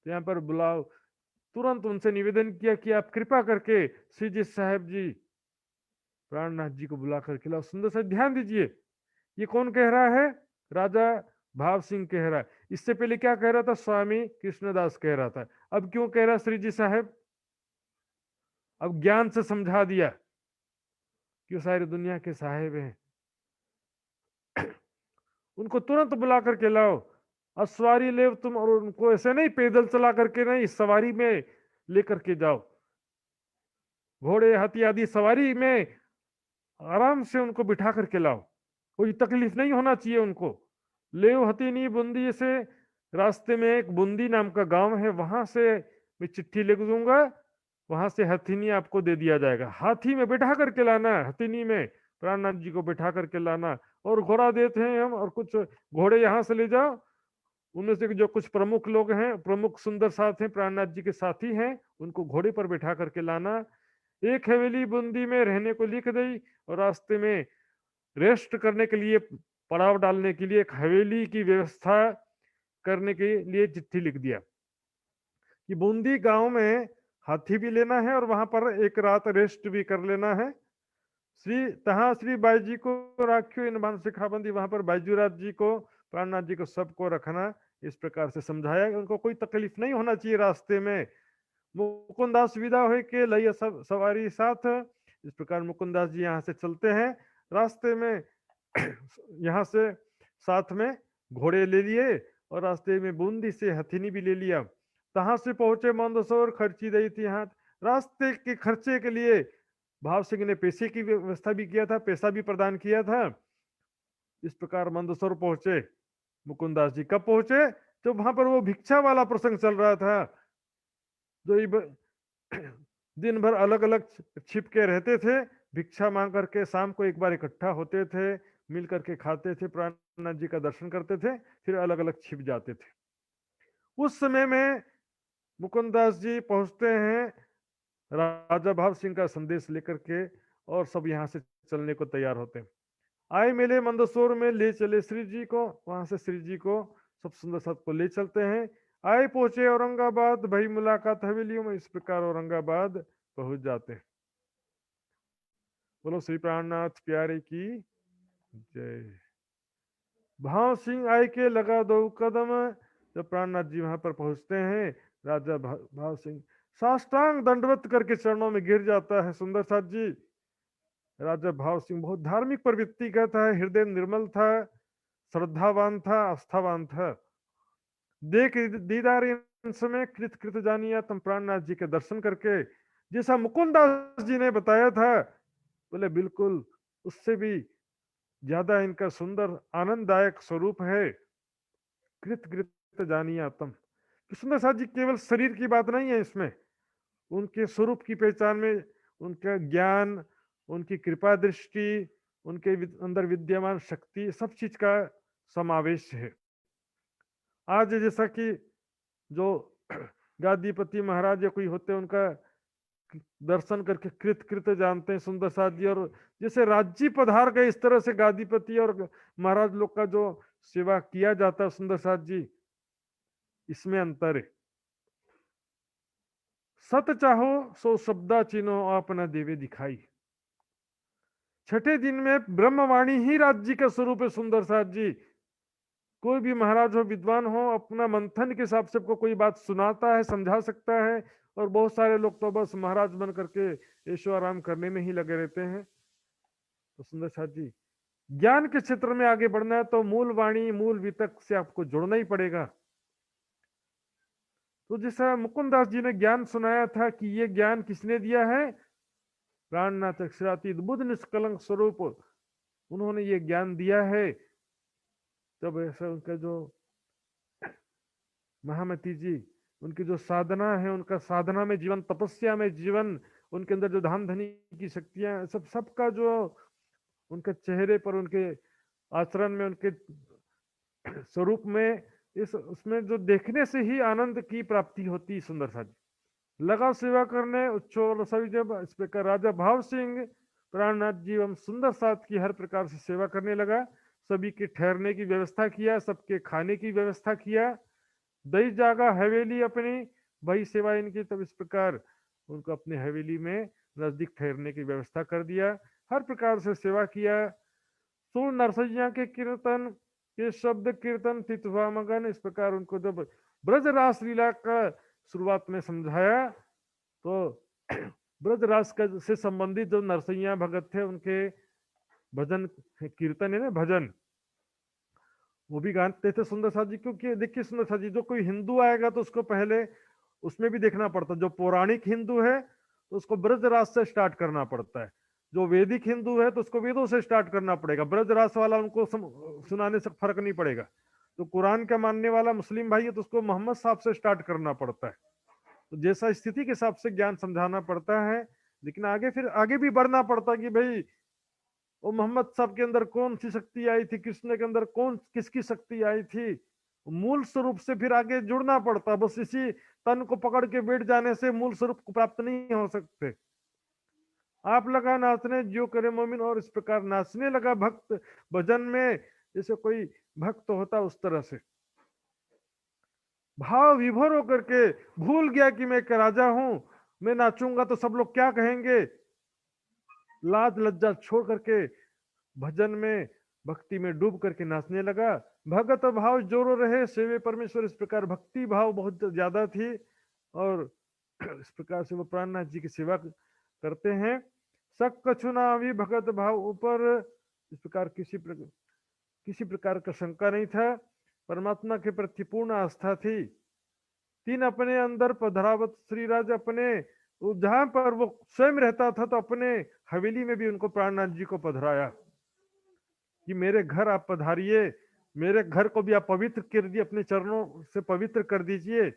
यहाँ पर बुलाओ, तुरंत उनसे निवेदन किया कि आप कृपा करके श्री जी साहेब जी प्राणनाथ जी को बुला कर खिलाओ। सुंदर से ध्यान दीजिए, ये कौन कह रहा है, राजा भाव सिंह कह रहा है। इससे पहले क्या कह रहा था, स्वामी कृष्णदास कह रहा था। अब क्यों कह रहा श्री जी साहेब, अब ज्ञान से समझा दिया कि सारी दुनिया के साहेब हैं। उनको तुरंत बुला करके लाओ, अस्वारी ले तुम, और उनको ऐसे नहीं पैदल चला करके नहीं, सवारी में लेकर के जाओ, घोड़े हाथी आदि सवारी में आराम से उनको बिठा करके लाओ, कोई तकलीफ नहीं होना चाहिए उनको। ले हथीनी बूंदी से, रास्ते में एक बूंदी नाम का गांव है, वहां से मैं चिट्ठी लिख दूंगा, वहां से हथीनी आपको दे दिया जाएगा। हाथी में बैठा करके लाना, हथीनी में प्राणनाथ जी को बैठा करके लाना। और घोड़ा देते हैं हम, और कुछ घोड़े यहाँ से ले जाओ, उनमें से जो कुछ प्रमुख लोग हैं, प्रमुख सुंदर साथ हैं, प्राणनाथ जी के साथी हैं, उनको घोड़े पर बैठा करके लाना। एक हवेली बूंदी में रहने को लिख दी, और रास्ते में रेस्ट करने के लिए, पड़ाव डालने के लिए एक हवेली की व्यवस्था करने के लिए चिट्ठी लिख दिया कि बूंदी गांव में हाथी भी लेना है, और वहां पर एक रात रेस्ट भी कर लेना है। श्री तहा श्री बाईजी को राख्यो इन बान शिखाबंदी, वहां पर बाईजूराज जी को, प्राणनाथ जी को, सबको रखना। इस प्रकार से समझाया कि उनको कोई तकलीफ नहीं होना चाहिए रास्ते में। मुकुंदास विदा हो के लई सब सवारी साथ। इस प्रकार मुकुंदास जी यहाँ से चलते हैं। रास्ते में यहाँ से साथ में घोड़े ले लिए, और रास्ते में बूंदी से हथिनी भी ले लिया। तहां से पहुंचे मंदसौर, खर्ची दी थी हाथ। रास्ते के खर्चे के लिए भाव सिंह ने पैसे की व्यवस्था भी किया था, पैसा भी प्रदान किया था। इस प्रकार मंदसौर पहुंचे मुकुंदास जी। कब पहुंचे? जब वहां पर वो भिक्षा वाला प्रसंग चल रहा था। जो दिन भर अलग अलग छिप के रहते थे, भिक्षा मांग करके शाम को एक बार इकट्ठा होते थे, मिल करके खाते थे, प्राणनाथ जी का दर्शन करते थे, फिर अलग अलग छिप जाते थे। उस समय में मुकुंदास जी पहुंचते हैं राजा भाव सिंह का संदेश लेकर के, और सब यहाँ से चलने को तैयार होते हैं। आए मिले मंदसौर में, ले चले श्री जी को, वहां से श्री जी को सब सुंदर साथ को ले चलते हैं। आए पहुंचे औरंगाबाद, भाई मुलाकात हवेलियों में। इस प्रकार औरंगाबाद पहुंच जाते हैं। बोलो श्री प्राणनाथ प्यारे की जय। भाव सिंह आए के लगा दो कदम। जब प्राणनाथ जी वहां पर पहुंचते हैं, राजा भाव सिंह साष्टांग दंडवत करके चरणों में गिर जाता है। सुंदर साथ जी, राजा भाव सिंह बहुत धार्मिक प्रवृत्ति का था, हृदय निर्मल था, श्रद्धावान था, आस्थावान था। देख दीदार इन समय कृत कृत जानिया तुम प्राणनाथ जी के दर्शन करके, जैसा मुकुंदास जी ने बताया था, बोले बिल्कुल उससे भी ज्यादा इनका सुंदर आनंददायक स्वरूप है। कृत कृत जानिया तुम। सुंदर साथ जी केवल शरीर की बात नहीं है इसमें, उनके स्वरूप की पहचान में उनका ज्ञान, उनकी कृपा दृष्टि, उनके अंदर विद्यमान शक्ति, सब चीज का समावेश है। आज जैसा कि जो गादीपति महाराज या कोई होते हैं, उनका दर्शन करके कृत कृत जानते हैं सुंदर साथ जी। और जैसे राज्य पधार गए, इस तरह से गादीपति और महाराज लोग का जो सेवा किया जाता है सुंदर साथ जी, इसमें अंतर है। सत चाहो सो शब्दा चिन्हो अपना देवे दिखाई। छठे दिन में ब्रह्मवाणी ही राज्य का स्वरूप है सुंदर साथ जी। कोई भी महाराज हो, विद्वान हो, अपना मंथन के हिसाब से आपको कोई बात सुनाता है, समझा सकता है। और बहुत सारे लोग तो बस महाराज बन करके ऐशो आराम करने में ही लगे रहते हैं। तो सुंदर साथ जी, ज्ञान के क्षेत्र में आगे बढ़ना है तो मूल वाणी, मूल वितक से आपको जुड़ना ही पड़ेगा। तो जैसा मुकुंदास जी ने ज्ञान सुनाया था कि ये ज्ञान किसने दिया है? प्राणनाथ अक्षरातीत बुद्ध निष्कलंक स्वरूप, उन्होंने ये ज्ञान दिया है। तब ऐसा उनका जो महामती जी, उनकी जो साधना है, उनका साधना में जीवन, तपस्या में जीवन, उनके अंदर जो धाम धनी की शक्तियां, सब सबका जो उनके चेहरे पर, उनके आचरण में, उनके स्वरूप में, इस उसमें जो देखने से ही आनंद की प्राप्ति होती। सुंदर सा जी लगा सेवा करने उच्चोर सभी। जब इस प्रकार राजा भाव सिंह प्राणनाथ जी एवं सुंदर साथ की हर प्रकार से सेवा करने लगा, सभी के ठहरने की व्यवस्था किया, सबके खाने की व्यवस्था किया, दई जागा हवेली अपनी, वही सेवा इनकी। तब इस प्रकार उनको अपने हवेली में नजदीक ठहरने की व्यवस्था कर दिया, हर प्रकार से सेवा किया। सुर नरसैया के कीर्तन के शब्द कीर्तन तितवा मगन। इस प्रकार उनको जब ब्रज रास लीला का शुरुआत में समझाया, तो ब्रज रास का से संबंधित जो नरसैया भगत थे, उनके भजन कीर्तन है ना, भजन, वो भी गाते थे सुंदर साथ जी। क्योंकि देखिए सुंदर साथ जी, जो कोई हिंदू आएगा तो उसको पहले उसमें भी देखना पड़ता है। जो पौराणिक हिंदू है तो उसको ब्रज रास से स्टार्ट करना पड़ता है, जो वैदिक हिंदू है तो उसको वेदों से स्टार्ट करना पड़ेगा। ब्रज रास वाला उनको सुनाने से फर्क नहीं पड़ेगा। तो कुरान का मानने वाला मुस्लिम भाई है तो उसको मोहम्मद साहब से स्टार्ट करना पड़ता है। तो जैसा स्थिति के हिसाब से ज्ञान समझाना पड़ता है। लेकिन आगे फिर आगे भी बढ़ना पड़ता है कि भाई वो मोहम्मद साहब के अंदर कौन सी शक्ति आई थी, कृष्ण के अंदर कौन किसकी शक्ति आई थी, मूल स्वरूप से फिर आगे जुड़ना पड़ता। बस इसी तन को पकड़ के बैठ जाने से मूल स्वरूप को प्राप्त नहीं हो सकते। आप लगा नाचने जो करे मोमिन, और इस प्रकार नाचने लगा भक्त भजन में, जैसे कोई भक्त होता उस तरह से भाव विभोर होकर के भूल गया कि मैं एक राजा हूं, मैं नाचूंगा तो सब लोग क्या कहेंगे। लाज लज्जा छोड़ करके भजन में, भक्ति में डूब करके नाचने लगा। भगत भाव जोरो रहे सेवे परमेश्वर। इस प्रकार भक्ति भाव बहुत ज्यादा थी, और इस प्रकार से वो प्राणनाथ जी की सेवा करते हैं। सक कछुना भी भगत भाव ऊपर। इस प्रकार किसी प्रकार का शंका नहीं था, परमात्मा के प्रति पूर्ण आस्था थी। तीन अपने अंदर पधरावत श्री राज अपने, जहां पर वो स्वयं रहता था तो अपने हवेली में भी उनको प्राणनाथ जी को पधराया कि मेरे घर आप पधारिए, मेरे घर को भी आप पवित्र कर दिए, अपने चरणों से पवित्र कर दीजिए।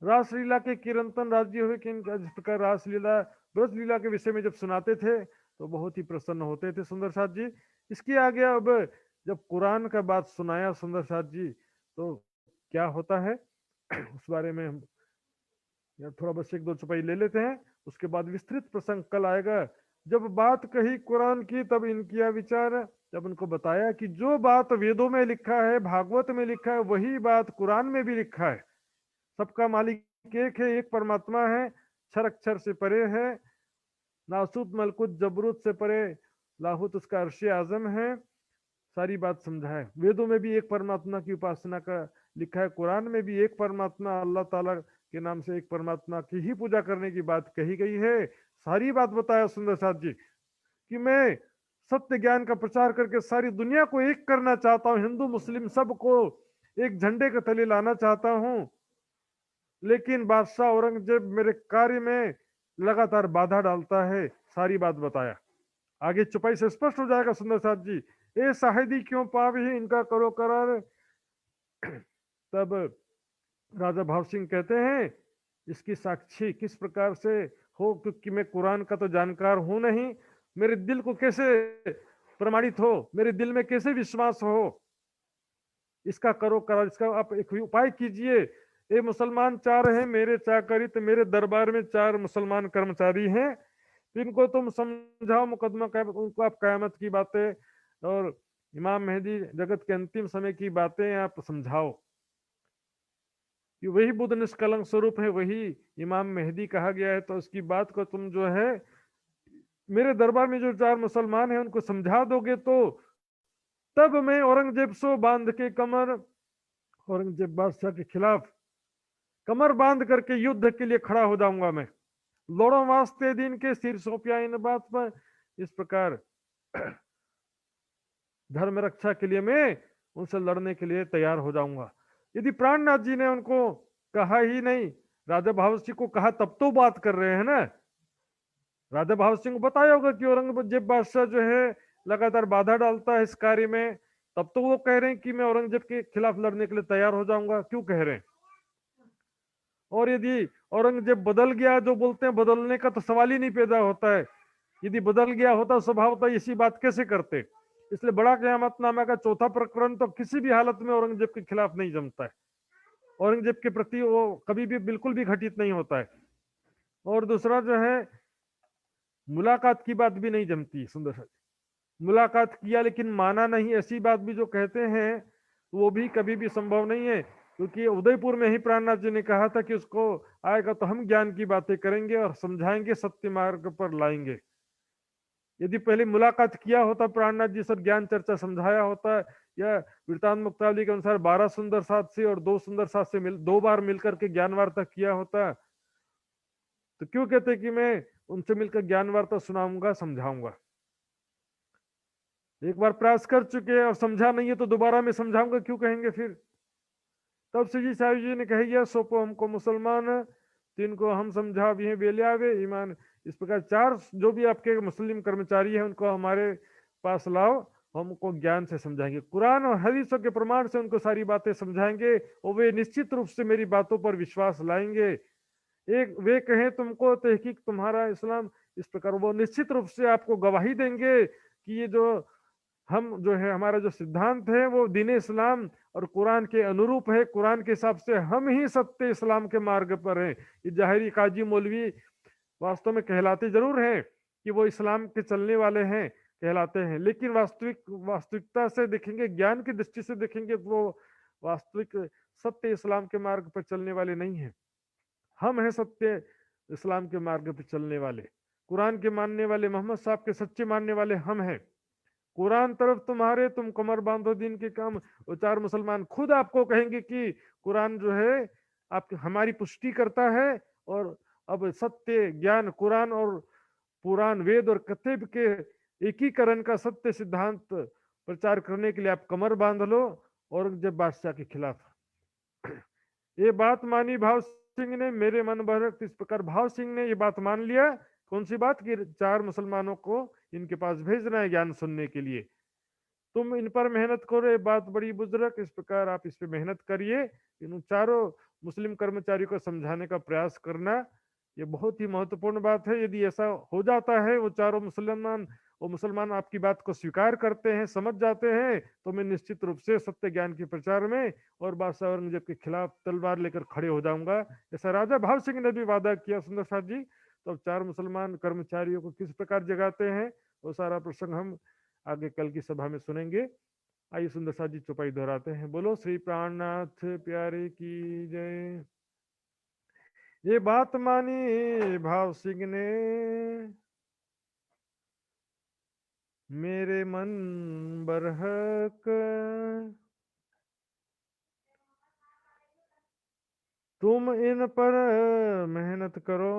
रासलीला के किरंतन राज्य हुए कि इनका जिस प्रकार रासलीला ब्रज लीला के विषय में जब सुनाते थे तो बहुत ही प्रसन्न होते थे सुंदर साथ जी। इसके आगे अब जब कुरान का बात सुनाया सुंदर साथ जी तो क्या होता है उस बारे में हम थोड़ा बस एक दो चौपाई ले लेते हैं, उसके बाद विस्तृत प्रसंग कल आएगा। जब बात कही कुरान की तब इनकिया विचार, जब उनको बताया कि जो बात वेदों में लिखा है भागवत में लिखा है वही बात कुरान में भी लिखा है। सबका मालिक एक है, एक परमात्मा है, क्षर अक्षर से परे है, नासूत मलकुत जबरूत से परे, लाहुत उसका अर्श आजम है। सारी बात समझा है। वेदों में भी एक परमात्मा की उपासना का लिखा है, कुरान में भी एक परमात्मा अल्लाह ताला के नाम से एक परमात्मा की ही पूजा करने की बात कही गई है। सारी बात बताया सुंदर साथ जी कि मैं सत्य ज्ञान का प्रचार करके सारी दुनिया को एक करना चाहता हूँ, हिंदू मुस्लिम सबको एक झंडे के तले लाना चाहता हूँ, लेकिन बादशाह औरंगजेब मेरे कार्य में लगातार बाधा डालता है। सारी बात बताया, आगे चुपाई से स्पष्ट हो जाएगा सुंदर साथ जी। ए शाहिदी क्यों पावी इनका करो करार। तब राजा भाव सिंह कहते हैं इसकी साक्षी किस प्रकार से हो, क्योंकि मैं कुरान का तो जानकार हूं नहीं, मेरे दिल को कैसे प्रमाणित हो, मेरे दिल में कैसे विश्वास हो, इसका करो करार, इसका आप एक उपाय कीजिए। ये मुसलमान चार हैं मेरे चाकरित, मेरे दरबार में चार मुसलमान कर्मचारी हैं, इनको तुम समझाओ मुकदमा उनको आप कयामत की बातें और इमाम मेहदी जगत के अंतिम समय की बातें आप समझाओ कि वही बुद्ध निष्कलंक स्वरूप है, वही इमाम मेहदी कहा गया है। तो उसकी बात को तुम जो है मेरे दरबार में जो चार मुसलमान हैं उनको समझा दोगे तो तब मैं औरंगजेब सो बांध के कमर, औरंगजेब बादशाह के खिलाफ कमर बांध करके युद्ध के लिए खड़ा हो जाऊंगा। मैं लोड़ो वास्ते दिन के सिर सौंपिया इन बात पर, इस प्रकार धर्म रक्षा के लिए मैं उनसे लड़ने के लिए तैयार हो जाऊंगा। यदि प्राणनाथ जी ने उनको कहा ही नहीं, राजा भाव सिंह को कहा तब तो बात कर रहे हैं ना। राजा भाव सिंह को बताया होगा कि औरंगजेब बादशाह जो है लगातार बाधा डालता है इस कार्य में, तब तो वो कह रहे हैं कि मैं औरंगजेब के खिलाफ लड़ने के लिए तैयार हो जाऊंगा, क्यों कह रहे हैं। और यदि औरंगजेब बदल गया, जो बोलते हैं बदलने का तो सवाल ही नहीं पैदा होता है, यदि बदल गया होता स्वभाव तो इसी बात कैसे करते। इसलिए बड़ा क़यामतनामा का चौथा प्रकरण तो किसी भी हालत में औरंगजेब के खिलाफ नहीं जमता है, औरंगजेब के प्रति वो कभी भी बिल्कुल भी घटित नहीं होता है। और दूसरा जो है मुलाकात की बात भी नहीं जमती सुंदर सा, मुलाकात किया लेकिन माना नहीं, ऐसी बात भी जो कहते हैं वो भी कभी भी संभव नहीं है, क्योंकि उदयपुर में ही प्राणनाथ जी ने कहा था कि उसको आएगा तो हम ज्ञान की बातें करेंगे और समझाएंगे, सत्य मार्ग पर लाएंगे। यदि पहले मुलाकात किया होता प्राणनाथ जी से, ज्ञान चर्चा समझाया होता, या वृतांत मुक्तावली के अनुसार 12 सुंदर साथ से और 2 सुंदर साथ से दो बार मिलकर के ज्ञान वार्ता किया होता, तो क्यों कहते कि मैं उनसे मिलकर ज्ञान वार्ता सुनाऊंगा समझाऊंगा। एक बार प्रयास कर चुके और समझा नहीं है तो दोबारा मैं समझाऊंगा क्यों कहेंगे फिर। तब से जी साहब जी ने कही सौंपो हमको मुसलमान, जिनको हम समझा भी हैं बेलियावे ईमान। इस प्रकार चार जो भी आपके मुस्लिम कर्मचारी हैं उनको हमारे पास लाओ, हमको ज्ञान से समझाएंगे, कुरान और हदीसों के प्रमाण से उनको सारी बातें समझाएंगे और वे निश्चित रूप से मेरी बातों पर विश्वास लाएंगे। एक वे कहें तुमको तहकीक तुम्हारा इस्लाम, इस प्रकार वो निश्चित रूप से आपको गवाही देंगे कि ये जो हम जो है हमारा जो सिद्धांत है वो दीन इस्लाम और कुरान के अनुरूप है, कुरान के हिसाब से हम ही सत्य इस्लाम के मार्ग पर हैं। ये जाहिरी काजी मौलवी वास्तव में कहलाते जरूर हैं कि वो इस्लाम के चलने वाले हैं, कहलाते हैं, लेकिन वास्तविकता से देखेंगे, ज्ञान की दृष्टि से देखेंगे तो वो वास्तविक सत्य इस्लाम के मार्ग पर चलने वाले नहीं है। हम हैं सत्य इस्लाम के मार्ग पर चलने वाले, कुरान के मानने वाले, मोहम्मद साहब के सच्चे मानने वाले हम हैं। कुरान तरफ तुम्हारे तुम कमर बांधो दिन के काम, वो चार मुसलमान खुद आपको कहेंगे कि कुरान जो है आप हमारी पुष्टि करता है, और अब सत्य ज्ञान कुरान और पुराण वेद और कतब के एकीकरण का सत्य सिद्धांत प्रचार करने के लिए आप कमर बांध लो औरंगजेब बादशाह के खिलाफ। ये बात मानी भाव सिंह ने मेरे मन भरत, इस प्रकार भाव सिंह ने ये बात मान लिया। कौन सी बात की? 4 मुसलमानों को इनके पास भेजना है ज्ञान सुनने के लिए। तुम इन पर मेहनत करो, ये बात बड़ी बुजुर्ग, इस प्रकार आप इस पे मेहनत करिए। इन चारों मुस्लिम कर्मचारियों को समझाने का प्रयास करना, ये बहुत ही महत्वपूर्ण बात है। यदि ऐसा हो जाता है, वो मुसलमान आपकी बात को स्वीकार करते हैं, समझ जाते हैं, तो मैं निश्चित रूप से सत्य ज्ञान के प्रचार में और बादशाह औरंगजेब के खिलाफ तलवार लेकर खड़े हो जाऊंगा। ऐसा राजा भाव सिंह ने भी वादा किया सुंदर साथ जी। तो अब 4 मुसलमान कर्मचारियों को किस प्रकार जगाते हैं, वो सारा प्रसंग हम आगे कल की सभा में सुनेंगे। आइए सुंदर साथ जी चौपाई दोहराते हैं। बोलो श्री प्राणनाथ प्यारे की जय। ये बात मानी भाव सिंह ने, मेरे मन बरहक, तुम इन पर मेहनत करो,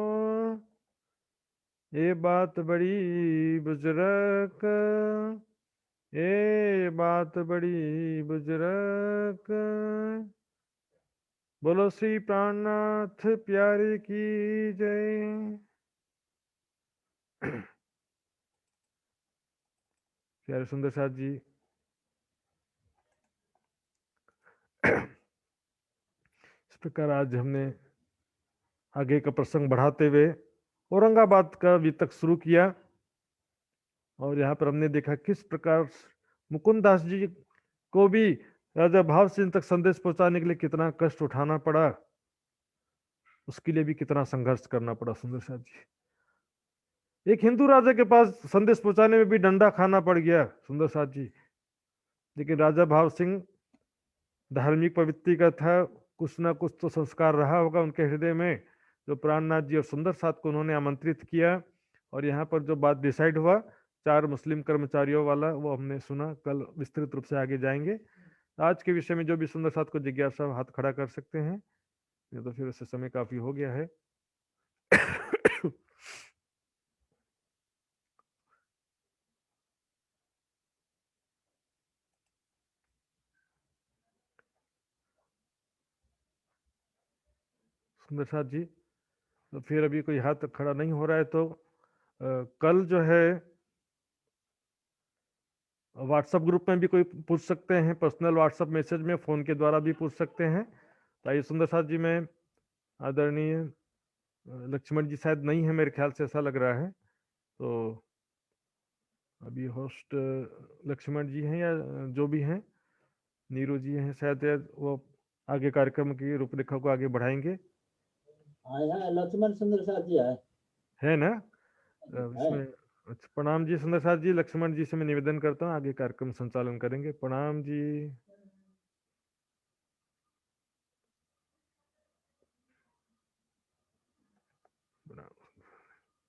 ये बात बड़ी बुजुर्ग, ये बात बड़ी बुजुर्ग। बोलो श्री प्राणनाथ प्यारे की जय। प्यारे सुंदर साथ जी, इस प्रकार आज हमने आगे का प्रसंग बढ़ाते हुए औरंगाबाद का अभी तक शुरू किया। और यहाँ पर हमने देखा किस प्रकार मुकुंदास जी को भी राजा भाव सिंह तक संदेश पहुंचाने के लिए कितना कष्ट उठाना पड़ा, उसके लिए भी कितना संघर्ष करना पड़ा सुंदर साथ जी। एक हिंदू राजा के पास संदेश पहुंचाने में भी डंडा खाना पड़ गया सुंदर साथ जी। लेकिन राजा भाव सिंह धार्मिक प्रवृत्ति का था, कुछ ना कुछ तो संस्कार रहा होगा उनके हृदय में, जो प्राणनाथ जी और सुंदर साथ को उन्होंने आमंत्रित किया। और यहाँ पर जो बात डिसाइड हुआ 4 मुस्लिम कर्मचारियों वाला, वो हमने सुना। कल विस्तृत रूप से आगे जाएंगे। आज के विषय में जो भी सुंदर साथ को जिज्ञासा, हाथ खड़ा कर सकते हैं, ये तो फिर उससे समय काफी हो गया है। सुंदर साथ जी, तो फिर अभी कोई हाथ खड़ा नहीं हो रहा है तो कल जो है व्हाट्सएप ग्रुप में भी कोई पूछ सकते हैं, पर्सनल व्हाट्सएप मैसेज में, फोन के द्वारा भी पूछ सकते हैं। तो आइए सुंदर साथ जी, में आदरणीय लक्ष्मण जी शायद नहीं है, मेरे ख्याल से ऐसा लग रहा है। तो अभी होस्ट लक्ष्मण जी हैं या जो भी हैं, नीरू जी हैं शायद, वो आगे कार्यक्रम की रूपरेखा को आगे बढ़ाएंगे। लक्ष्मण सुंदर साथ जी है ना इसमें? अच्छा, प्रणाम जी सुंदर साथ जी। लक्ष्मण जी से मैं निवेदन करता हूँ, आगे कार्यक्रम संचालन करेंगे। प्रणाम जी।